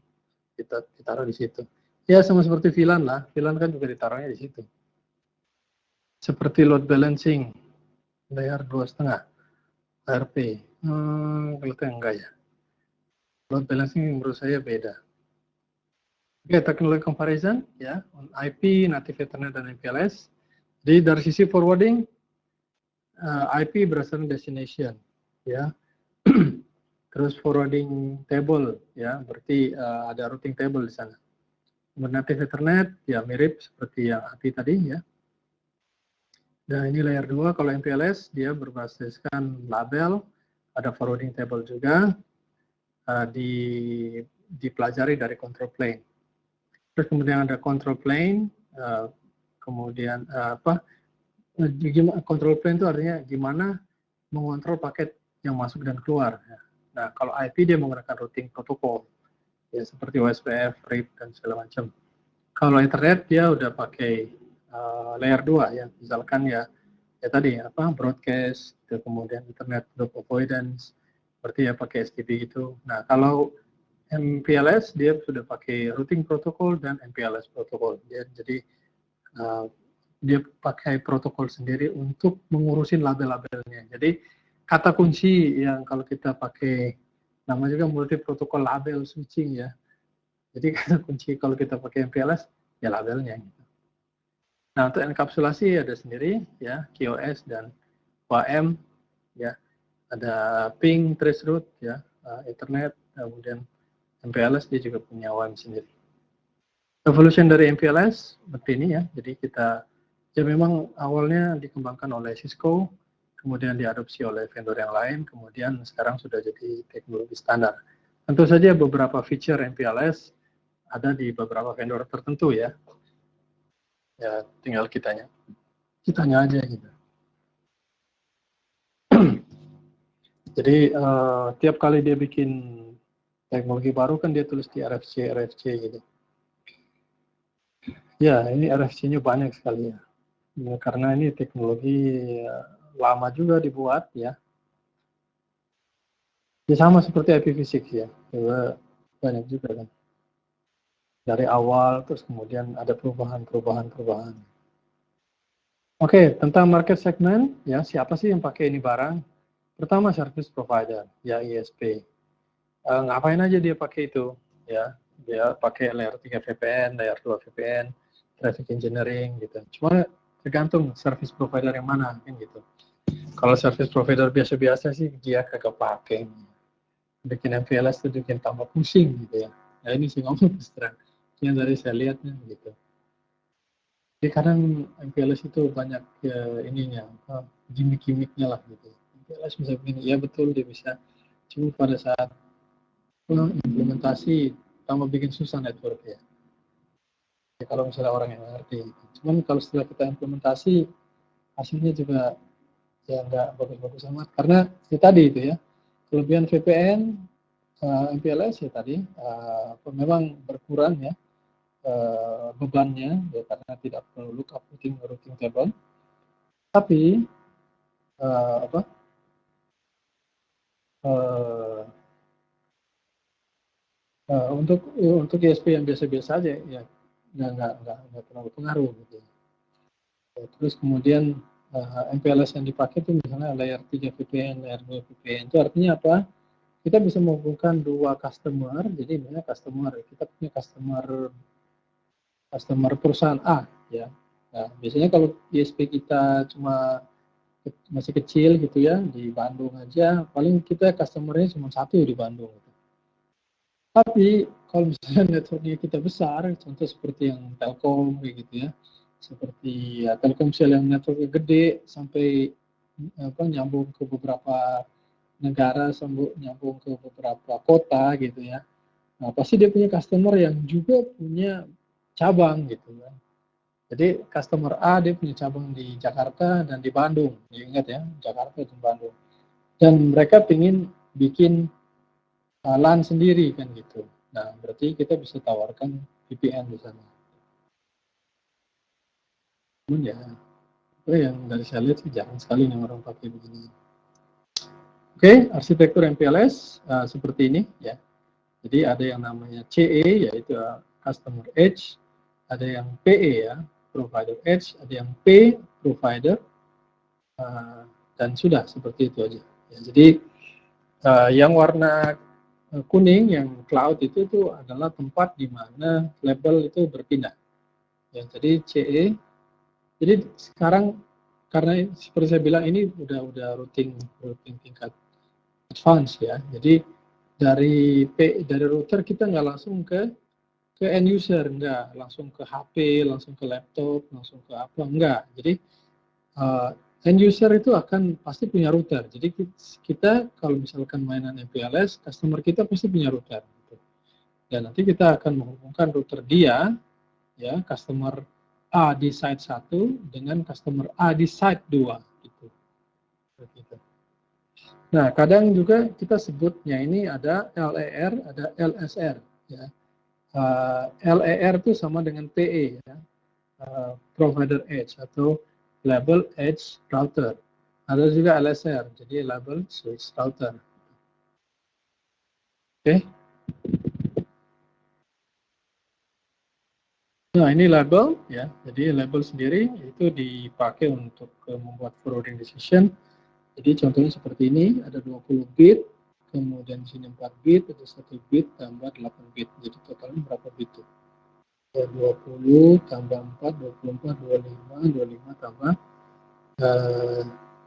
Kita ditaruh di situ. Ya sama seperti VLAN lah, VLAN kan juga ditaruhnya di situ. Seperti load balancing, layer 2,5, RP. Kalau enggak ya. Load balancing menurut saya beda. Oke, technology comparison ya, on IP, native Ethernet dan MPLS. Jadi dari sisi forwarding, IP berdasarkan destination ya. Terus forwarding table ya, berarti ada routing table di sana. Native Ethernet ya mirip seperti yang API tadi ya. Dan ini layer 2, kalau MPLS dia berbasiskan label, ada forwarding table juga, dipelajari dari control plane. Terus kemudian ada control plane, kemudian control plane itu artinya gimana mengontrol paket yang masuk dan keluar. Nah, kalau IP dia menggunakan routing protokol, ya seperti OSPF, RIP, dan segala macam. Kalau Ethernet dia udah pakai layer 2 ya, misalkan ya tadi broadcast, kemudian Ethernet loop avoidance, berarti ya pakai STP gitu. Nah, kalau MPLS dia sudah pakai routing protokol dan MPLS protokol. Jadi dia pakai protokol sendiri untuk mengurusin label-labelnya. Jadi kata kunci yang kalau kita pakai nama juga multi protokol label switching ya. Jadi kata kunci kalau kita pakai MPLS ya labelnya. Nah, untuk enkapsulasi ada sendiri ya, QoS dan WAM ya. Ada ping, traceroute ya, Ethernet, kemudian MPLS dia juga punya WAM sendiri. Evolution dari MPLS seperti ini ya. Jadi kita ya memang awalnya dikembangkan oleh Cisco, kemudian diadopsi oleh vendor yang lain, kemudian sekarang sudah jadi teknologi standar. Tentu saja beberapa feature MPLS ada di beberapa vendor tertentu ya. Ya, tinggal kitanya aja gitu. Jadi tiap kali dia bikin teknologi baru kan dia tulis di RFC gitu. Ya, ini RFC-nya banyak sekali ya. Karena ini teknologi lama juga dibuat ya. Ya sama seperti IPv6 ya. Juga banyak juga kan. Dari awal terus kemudian ada perubahan. Oke, tentang market segment ya, siapa sih yang pakai ini barang? Pertama service provider, ya ISP. Ngapain aja dia pakai itu? Ya, dia pakai layer 3 VPN, layer 2 VPN, traffic engineering gitu. Cuma tergantung service provider yang mana kan gitu. Kalau service provider biasa-biasa sih dia kagak pakai. Bikin MPLS itu bikin tambah pusing gitu ya. Nah ini sih ngomong terus terang. Yang dari saya lihatnya gitu. Jadi kadang MPLS itu banyak ininya, gimmick-gimmicknya lah gitu. MPLS bisa begini, ya betul dia bisa. Cuma pada saat implementasi tambah bikin susah network ya. Ya kalau misalnya orang yang ngerti. Cuman kalau setelah kita implementasi hasilnya juga ya nggak bagus-bagus amat karena ya tadi itu ya kelebihan VPN MPLS ya tadi memang berkurang ya bebannya ya karena tidak perlu lookup routing table tapi apa untuk ISP yang biasa-biasa aja ya nggak terlalu pengaruh gitu. Terus kemudian MPLS yang dipakai itu misalnya layer 3 VPN, layer 2 VPN itu artinya apa? Kita bisa menghubungkan dua customer, jadi misalnya kita punya customer perusahaan A ya. Nah, biasanya kalau ISP kita cuma masih kecil gitu ya di Bandung aja, paling kita customernya cuma satu di Bandung. Gitu. Tapi kalau misalnya networknya kita besar, contoh seperti yang Telkom gitu ya, seperti ya, Telkomsel yang networknya gede sampai nyambung ke beberapa negara, nyambung ke beberapa kota gitu ya. Nah, pasti dia punya customer yang juga punya cabang gitu kan. Jadi customer A dia punya cabang di Jakarta dan di Bandung. Ingat ya, Jakarta dan Bandung. Dan mereka ingin bikin LAN sendiri kan gitu. Nah, berarti kita bisa tawarkan VPN di sana. Cuman ya, itu yang dari saya lihat sih jarang sekali nih orang pakai begini. Oke, arsitektur MPLS seperti ini ya. Jadi ada yang namanya CE yaitu Customer Edge, ada yang PE ya, Provider Edge, ada yang P, Provider, dan sudah seperti itu aja. Ya, jadi yang warna kuning yang cloud itu adalah tempat di mana label itu berpindah. Ya, jadi CE. Jadi sekarang karena seperti saya bilang ini udah routing tingkat advance ya. Jadi dari router kita nggak langsung ke end user, enggak langsung ke HP, langsung ke laptop, langsung ke apa, enggak. Jadi end user itu akan pasti punya router. Jadi kita kalau misalkan mainan MPLS, customer kita pasti punya router. Gitu. Dan nanti kita akan menghubungkan router dia, ya customer A di site 1 dengan customer A di site 2. Gitu. Begitu. Nah, kadang juga kita sebutnya ini ada LER, ada LSR. Ya. LER itu sama dengan PE, ya. Provider Edge atau Label Edge Router. Ada juga LSR, jadi Label Switch Router. Oke. Nah, ini label, ya. Jadi label sendiri itu dipakai untuk membuat forwarding decision. Jadi contohnya seperti ini, ada 20 bit, kemudian di sini 4 bit, ada 1 bit tambah 8 bit. Jadi totalnya berapa bit tuh? 20 tambah 4, 24, 25 tambah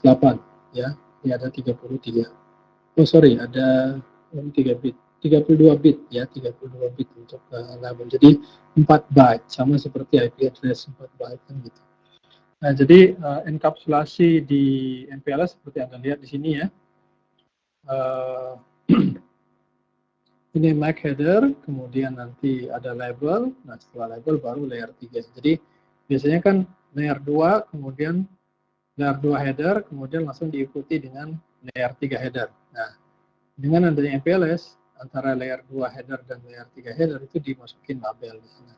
8. Ya, ini ada 33. Oh sorry, ada 3 bit. 32 bit ya, 32 bit untuk label. Jadi 4 byte, sama seperti IP address 4 byte kan gitu. Nah, jadi enkapsulasi di MPLS seperti Anda lihat di sini ya. Ini MAC header, kemudian nanti ada label, nah setelah label baru layer 3. Jadi biasanya kan layer 2, kemudian layer 2 header, kemudian langsung diikuti dengan layer 3 header. Nah, dengan adanya MPLS, antara layer 2 header dan layer 3 header itu dimasukin label di sana.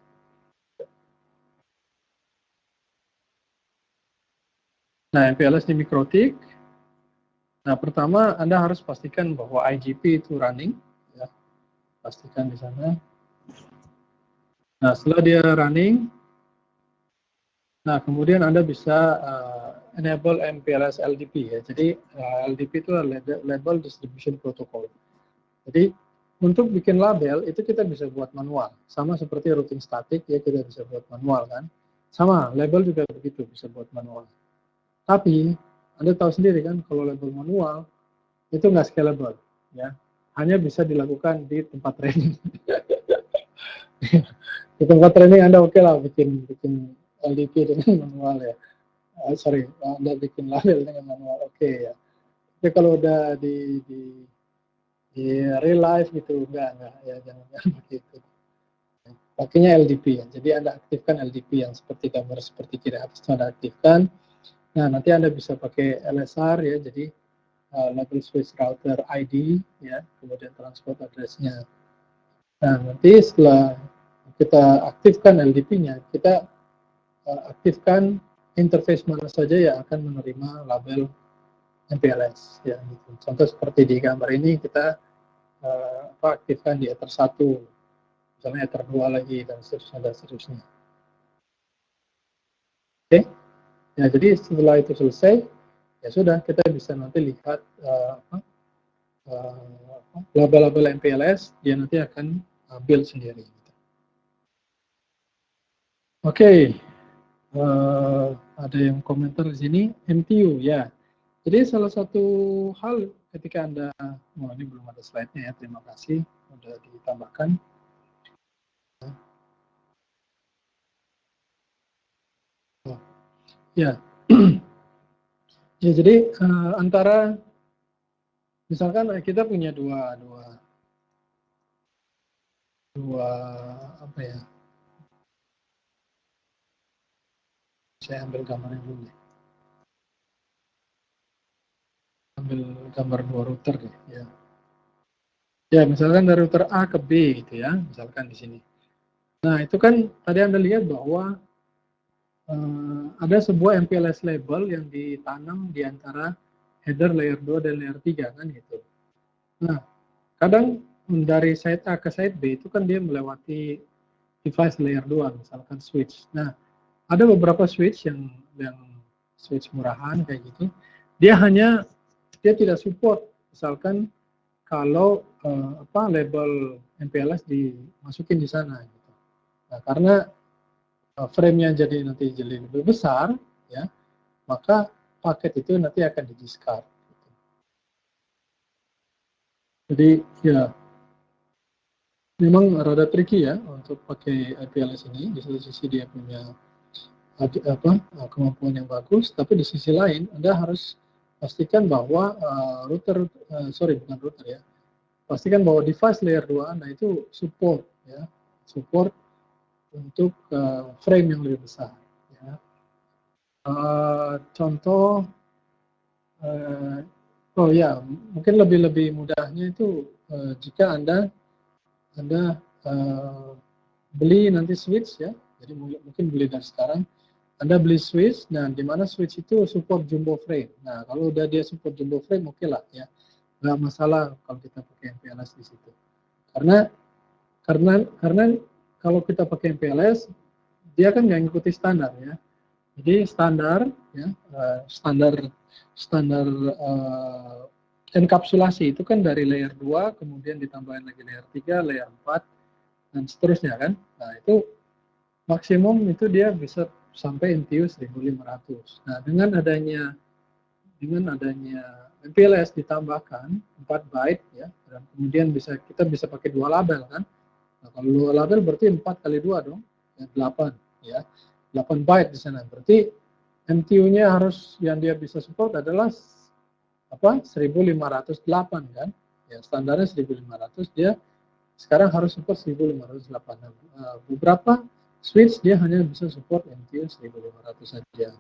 Nah, MPLS di MikroTik. Nah, pertama Anda harus pastikan bahwa IGP itu running, ya. Pastikan di sana. Nah, setelah dia running, nah kemudian Anda bisa enable MPLS LDP ya. Jadi LDP itu Label Distribution Protocol. Jadi untuk bikin label itu kita bisa buat manual, sama seperti routing static ya, kita bisa buat manual kan. Sama, label juga begitu, bisa buat manual. Tapi Anda tahu sendiri kan, kalau label manual itu nggak scalable ya. Hanya bisa dilakukan di tempat training. Di tempat training Anda oke lah bikin LDP dengan manual ya. Sorry, Anda bikin label dengan manual oke ya. Tapi kalau udah di real life gitu enggak ya, jangan begitu. Pakainya LDP ya. Jadi Anda aktifkan LDP yang seperti gambar seperti kiri atas itu Anda aktifkan. Nah, nanti Anda bisa pakai LSR ya. Jadi label switch router ID ya, kemudian transport address-nya. Nah, nanti setelah kita aktifkan LDP-nya, kita aktifkan interface mana saja yang akan menerima label MPLS ya gitu. Contoh seperti di gambar ini kita aktifkan di Ether 1, misalnya Ether 2 lagi dan seterusnya. Oke. Ya, jadi setelah itu selesai, ya sudah kita bisa nanti lihat label-label MPLS, dia nanti akan build sendiri. Oke, ada yang komentar di sini, MTU ya. Jadi salah satu hal ketika Anda, ini belum ada slide-nya ya, terima kasih sudah ditambahkan. Ya, ya jadi antara misalkan kita punya dua apa ya? Saya ambil gambarnya dulu nih. Ambil gambar dua router deh, ya. Ya, misalkan dari router A ke B gitu ya, misalkan di sini. Nah, itu kan tadi Anda lihat bahwa ada sebuah MPLS label yang ditanam di antara header layer 2 dan layer 3 kan gitu. Nah, kadang dari side A ke side B itu kan dia melewati device layer 2, misalkan switch. Nah, ada beberapa switch yang switch murahan kayak gitu. Dia tidak support misalkan kalau label MPLS dimasukin di sana gitu. Nah, karena frame-nya nanti jadi lebih besar ya, maka paket itu nanti akan di-discard. Gitu. Jadi ya memang rada tricky ya untuk pakai MPLS ini. Di satu sisi dia punya kemampuan yang bagus, tapi di sisi lain Anda harus pastikan bahwa bukan router ya, pastikan bahwa device layer 2 Anda itu support ya, support untuk frame yang lebih besar. Ya. Contoh, oh ya, mungkin lebih mudahnya itu jika Anda beli nanti switch ya, jadi mungkin beli dari sekarang, Anda beli switch, dan di mana switch itu support jumbo frame. Nah, kalau udah dia support jumbo frame, oke lah ya, nggak masalah kalau kita pakai MPLS di situ. Karena kalau kita pakai MPLS, dia kan nggak ngikuti standar ya. Jadi standar ya, standar enkapsulasi itu kan dari layer 2, kemudian ditambahin lagi layer 3, layer 4, dan seterusnya kan. Nah, itu maksimum itu dia bisa sampai NTU 1500. Nah, dengan adanya MPLS ditambahkan 4 byte ya, dan kemudian kita bisa pakai 2 label kan. Nah, kalau 2 label berarti 4 kali 2 dong, ya, 8 ya. 8 byte di sana. Berarti MTU-nya harus yang dia bisa support adalah apa 1508 kan, ya standarnya 1500, dia sekarang harus support 1508. Beberapa switch dia hanya bisa support MTU 1500 saja.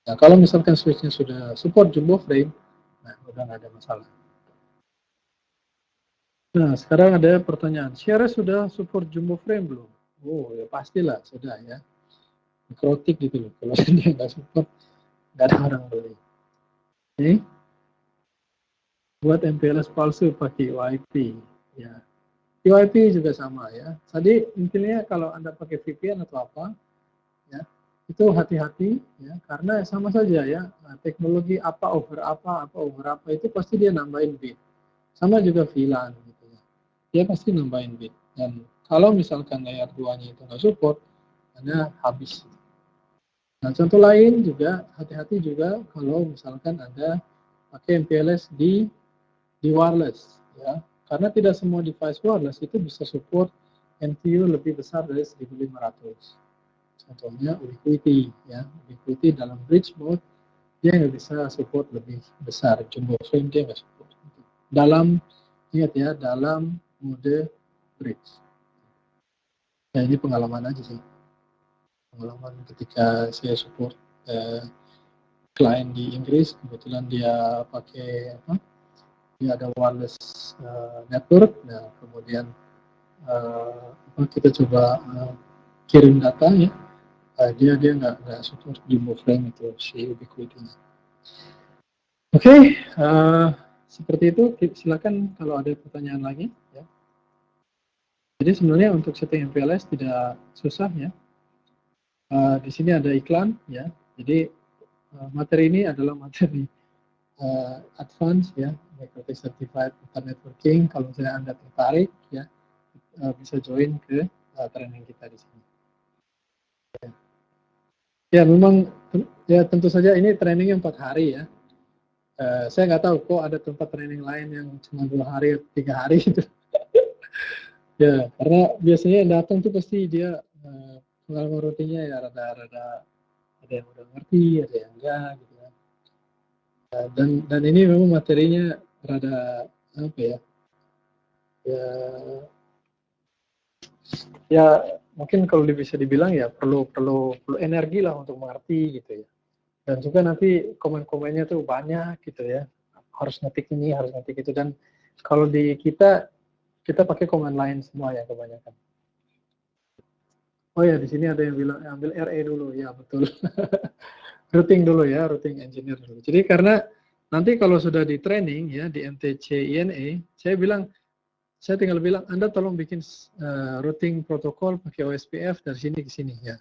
Nah, kalau misalkan switchnya sudah support jumbo frame, nah udah nggak ada masalah. Nah, sekarang ada pertanyaan, CRS sudah support jumbo frame belum? Oh, ya pastilah sudah ya. Mikrotik gitu loh, kalau dia nggak support, nggak ada orang beli. Oke, buat MPLS palsu pakai UIP, ya. UIP juga sama ya. Tadi intinya kalau Anda pakai VPN atau apa, ya, itu hati-hati ya, karena sama saja ya, teknologi apa over apa itu pasti dia nambahin bit. Sama juga VLAN gitu ya. Dia pasti nambahin bit. Dan kalau misalkan layer 2-nya itu nggak support, Anda habis. Nah, contoh lain juga hati-hati juga kalau misalkan Anda pakai MPLS di wireless ya. Karena tidak semua device wireless itu bisa support MTU lebih besar dari 1500. Contohnya Ubiquiti ya. Ubiquiti dalam bridge mode dia nggak bisa support lebih besar. Jumbo frame dia nggak support. Dalam, ingat ya, dalam mode bridge. Ya ini pengalaman aja sih. Pengalaman ketika saya support klien di Inggris, kebetulan dia pakai apa? Dia ada wireless network. Nah, kemudian kita coba kirim data ya. Dia nggak support jumbo frame itu si Ubiquiti. Oke, seperti itu. Silakan kalau ada pertanyaan lagi. Ya. Jadi sebenarnya untuk setting MPLS tidak susah ya. Di sini ada iklan ya. Jadi materi ini adalah materi advance ya, MikroTik Certified Internet Networking. Kalau misalnya Anda tertarik ya, bisa join ke training kita di sini. Ya memang ya tentu saja ini trainingnya 4 hari ya. Saya nggak tahu kok ada tempat training lain yang cuma 2 hari, 3 hari gitu. Ya, karena biasanya yang datang tuh pasti dia pengalaman rutinnya ya rada-rada ada yang udah ngerti, ada yang enggak gitu ya. Dan ini memang materinya rada apa ya? Ya, ya mungkin kalau bisa dibilang ya perlu energi lah untuk mengerti gitu ya. Dan juga nanti komen-komennya tuh banyak gitu ya. Harus ngetik ini, harus ngetik itu, dan kalau di kita pakai komen lain semua ya kebanyakan. Oh ya, di sini ada yang bilang ambil RE dulu, ya betul. Routing dulu ya, routing engineer dulu. Jadi karena nanti kalau sudah di training ya di MTC INE, saya tinggal bilang Anda tolong bikin routing protokol pakai OSPF dari sini ke sini ya.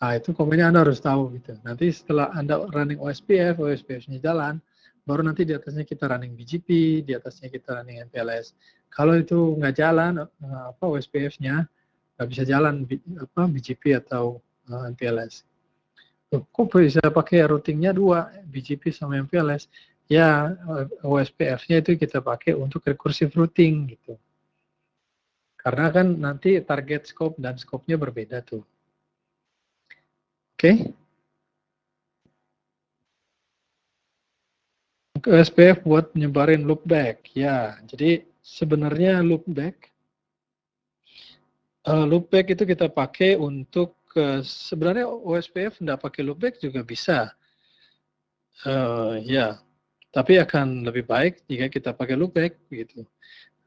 Nah itu komennya Anda harus tahu gitu. Nanti setelah Anda running OSPF-nya jalan, baru nanti di atasnya kita running BGP, di atasnya kita running MPLS. Kalau itu nggak jalan OSPF-nya, nggak bisa jalan BGP atau MPLS. Kok bisa pakai routingnya dua, BGP sama MPLS? Ya, OSPF-nya itu kita pakai untuk recursive routing gitu. Karena kan nanti target scope dan scope-nya berbeda tuh. Oke. OSPF buat nyebarin loopback. Ya, jadi sebenarnya loopback itu kita pakai untuk sebenarnya OSPF nggak pakai loopback juga bisa. Ya, tapi akan lebih baik jika kita pakai loopback gitu.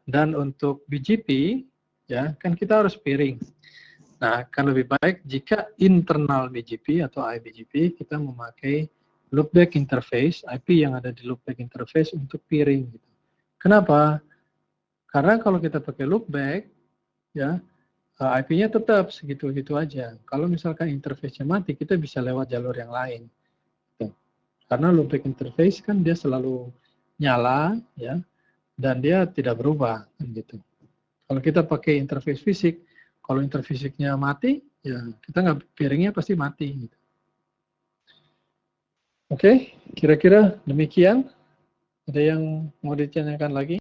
Dan untuk BGP, ya kan kita harus pairing. Nah, akan lebih baik jika internal BGP atau iBGP kita memakai loopback interface, IP yang ada di loopback interface untuk pairing. Gitu. Kenapa? Karena kalau kita pakai loopback, ya IP-nya tetap segitu-gitu aja. Kalau misalkan interface-nya mati, kita bisa lewat jalur yang lain. Gitu. Karena loopback interface kan dia selalu nyala, ya, dan dia tidak berubah, gitu. Kalau kita pakai interface fisik, kalau interface fisiknya mati, ya kita nggak pairingnya pasti mati. Gitu. Oke, kira-kira demikian. Ada yang mau ditanyakan lagi?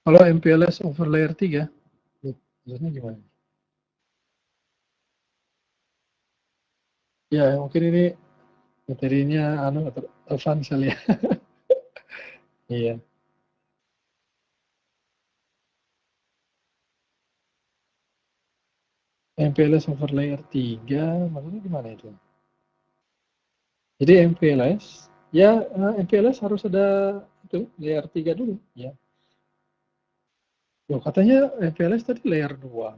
Kalau MPLS over layer 3, maksudnya gimana? Ya, mungkin ini materinya advance kali ya. Iya. MPLS over layer 3, maksudnya gimana itu? Jadi MPLS, ya MPLS harus ada itu layer 3 dulu, ya. Loh, katanya MPLS tadi layer 2.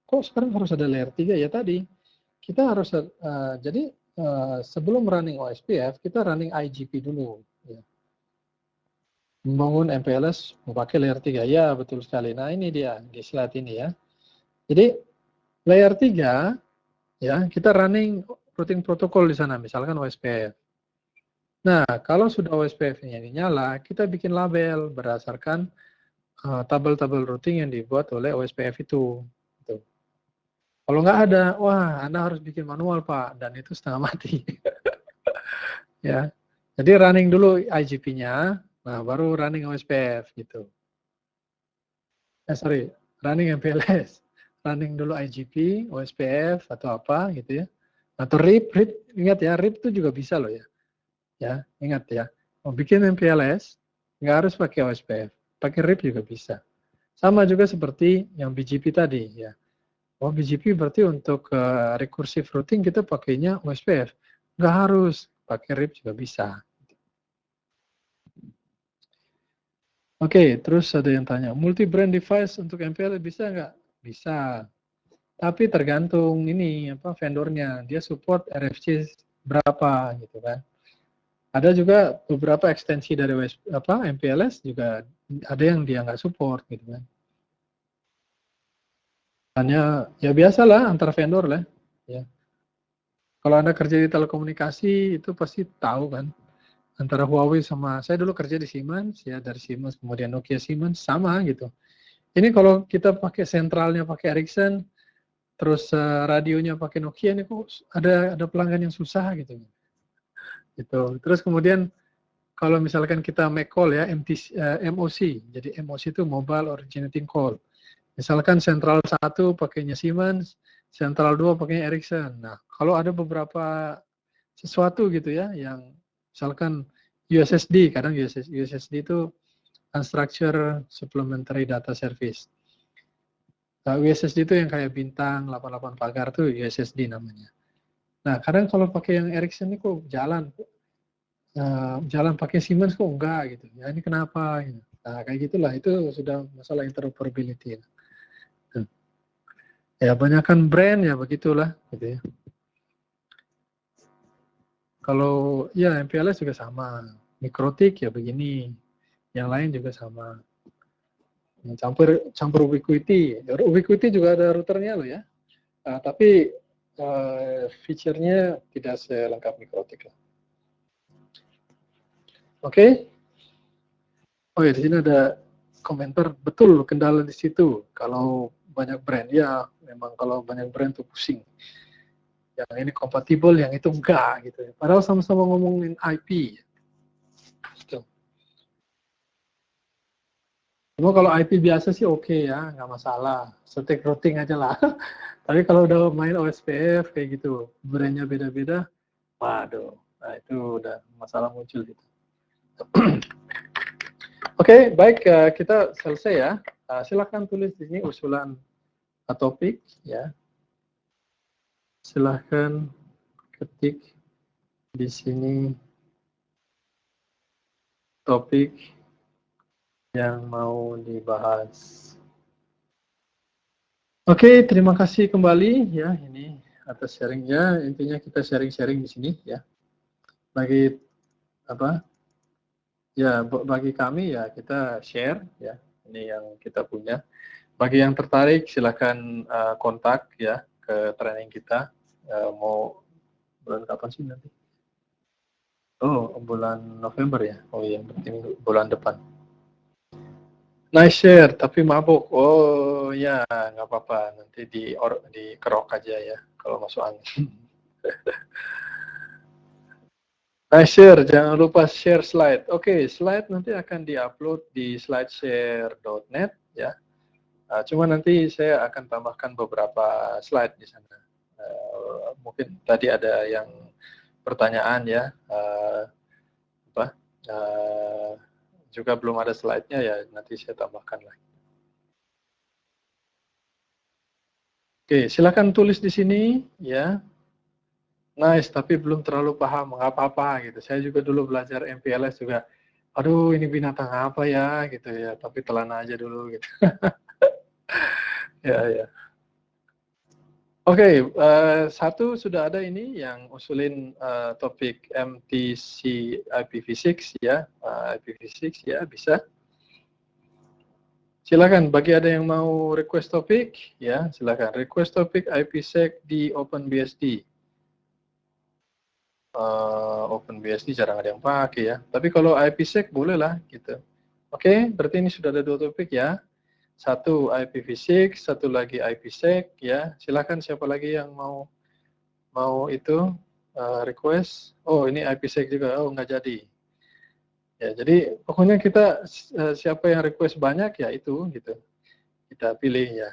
Kok sekarang harus ada layer 3? Ya tadi, kita harus, jadi sebelum running OSPF, kita running IGP dulu. Ya. Membangun MPLS memakai layer 3. Ya, betul sekali. Nah, ini dia, di slide ini ya. Jadi, layer 3, ya, kita running routing protokol di sana, misalkan OSPF. Nah, kalau sudah OSPF-nya nyala, kita bikin label berdasarkan tabel-tabel routing yang dibuat oleh OSPF itu. Gitu. Kalau nggak ada, wah Anda harus bikin manual Pak, dan itu setengah mati. Ya, jadi running dulu IGP-nya, nah baru running OSPF gitu. Sorry, running MPLS, running dulu IGP, OSPF atau apa gitu ya. Atau RIP ingat ya, RIP itu juga bisa loh ya. Ya, ingat ya. Mau bikin MPLS, nggak harus pakai OSPF, pakai RIP juga bisa. Sama juga seperti yang BGP tadi ya. Oh, BGP berarti untuk recursive routing kita pakainya OSPF. Nggak harus, pakai RIP juga bisa. Oke, terus ada yang tanya, multi-brand device untuk MPLS bisa nggak? Bisa, tapi tergantung ini apa vendornya, dia support RFC berapa gitu kan. Ada juga beberapa ekstensi dari MPLS juga ada yang dia nggak support gitu kan. Hanya ya biasalah antar vendor lah. Ya. Kalau Anda kerja di telekomunikasi itu pasti tahu kan. Antara Huawei sama saya dulu kerja di Siemens ya, dari Siemens kemudian Nokia Siemens sama gitu. Ini kalau kita pakai sentralnya pakai Ericsson, terus radionya pakai Nokia, ini kok ada pelanggan yang susah gitu. Gitu. Terus kemudian kalau misalkan kita make call ya MOC, jadi MOC itu Mobile Originating Call. Misalkan sentral 1 pakainya Siemens, sentral 2 pakainya Ericsson. Nah, kalau ada beberapa sesuatu gitu ya yang misalkan USSD, kadang USSD itu Unstructured Supplementary Data Service. Nah, USSD itu yang kayak bintang 88 pagar tuh USSD namanya. Nah, kadang kalau pakai yang Ericsson ini kok jalan pakai Siemens kok enggak gitu. Ya ini kenapa? Gitu. Nah, kayak gitulah itu sudah masalah interoperability. Ya, banyakkan brand ya begitulah gitu ya. Kalau ya MPLS juga sama. Mikrotik ya begini. Yang lain juga sama. Campur Ubiquiti. Ubiquiti juga ada routernya loh ya. Tapi feature-nya tidak selengkap Mikrotik lah. Oke. Oh ya, di sini ada komentar, betul kendala di situ. Kalau banyak brand, ya memang kalau banyak brand tuh pusing. Yang ini kompatibel, yang itu enggak gitu. Padahal sama-sama ngomongin IP. Gitu. Cuma kalau IP biasa sih oke ya, nggak masalah. Static routing aja lah. Tapi kalau udah main OSPF kayak gitu, brandnya beda-beda, waduh, nah itu udah masalah muncul gitu. Oke, baik, kita selesai ya. Silahkan tulis di sini usulan topik ya. Silahkan ketik di sini topik yang mau dibahas. Oke, terima kasih kembali ya ini atas sharingnya. Intinya kita sharing-sharing di sini ya. Bagi apa? Ya, bagi kami ya kita share ya. Ini yang kita punya. Bagi yang tertarik silakan kontak ya ke training kita. Mau bulan kapan sih nanti? Oh, bulan November ya. Oh iya, berarti bulan depan. Nice share, tapi mabuk. Oh ya, nggak apa-apa. Nanti di kerok aja ya kalau masuk angin. Nice share, jangan lupa share slide. Oke, slide nanti akan diupload di slideshare.net ya. Cuma nanti saya akan tambahkan beberapa slide di sana. Mungkin tadi ada yang pertanyaan ya, apa, juga belum ada slide-nya ya, nanti saya tambahkan lagi. Oke, silakan tulis di sini ya. Nice, tapi belum terlalu paham, nggak apa-apa gitu. Saya juga dulu belajar MPLS juga, aduh ini binatang apa ya gitu ya, tapi telan aja dulu gitu. Ya, ya. Oke, satu sudah ada ini yang usulin topik MTC IPv6 ya, IPv6 ya bisa. Silakan bagi ada yang mau request topik ya, silakan request topik IPsec di OpenBSD. OpenBSD jarang ada yang pakai ya, tapi kalau IPsec boleh lah gitu. Oke, berarti ini sudah ada 2 topik ya. Satu IPv6, satu lagi IPsec ya. Silakan siapa lagi yang mau itu request. Oh, ini IPsec juga. Oh, nggak jadi. Ya, jadi pokoknya kita siapa yang request banyak ya itu gitu. Kita pilih ya.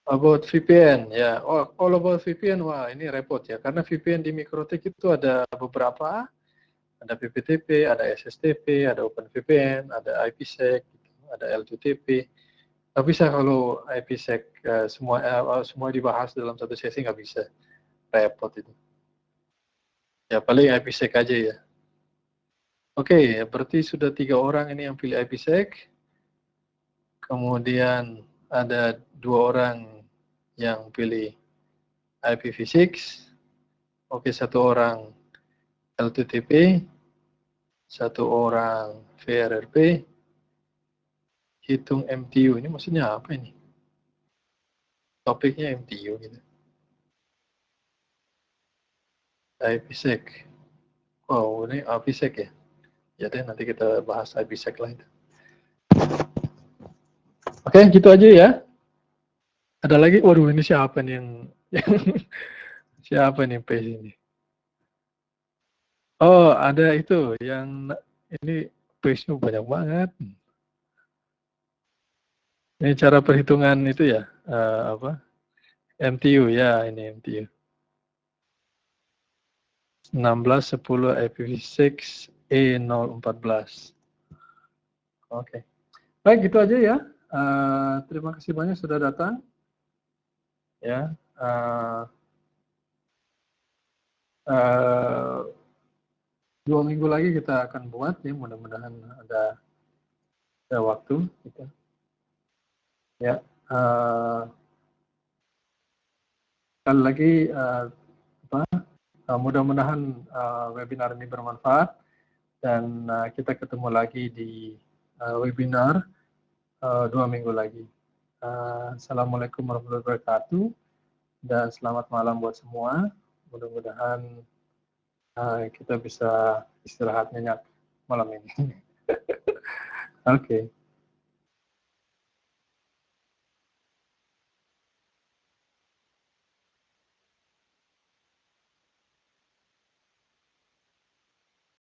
About VPN ya. Oh, all about VPN. Wah, ini repot ya. Karena VPN di Mikrotik itu ada beberapa, ada PPTP, ada SSTP, ada OpenVPN, ada IPsec, ada L2TP. Nggak bisa kalau IPsec semua dibahas dalam satu sesi, nggak bisa. Repot itu. Ya paling IPsec aja ya. Oke, berarti sudah 3 orang ini yang pilih IPsec. Kemudian ada 2 orang yang pilih IPv6. Oke, 1 orang L2TP, 1 orang VRRP, hitung MTU. Ini maksudnya apa ini? Topiknya MTU gitu. IPsec. Wow, ini IPsec ya? Ya deh, nanti kita bahas IPsec lain. Oke, gitu aja ya. Ada lagi? Waduh, ini siapa nih yang siapa nih page ini? Oh, ada itu yang ini page-nya banyak banget. Ini cara perhitungan itu ya, apa? MTU ya, ini MTU. 1610 IPv6 E014. Oke. Baik, gitu aja ya. Terima kasih banyak sudah datang. Ya. Uh, 2 minggu lagi kita akan buat ya, mudah-mudahan ada waktu gitu. Ya. Sekali lagi mudah-mudahan webinar ini bermanfaat dan kita ketemu lagi di webinar 2 minggu lagi. Assalamualaikum warahmatullahi wabarakatuh dan selamat malam buat semua. Mudah-mudahan kita bisa istirahat nyenyak malam ini. Oke.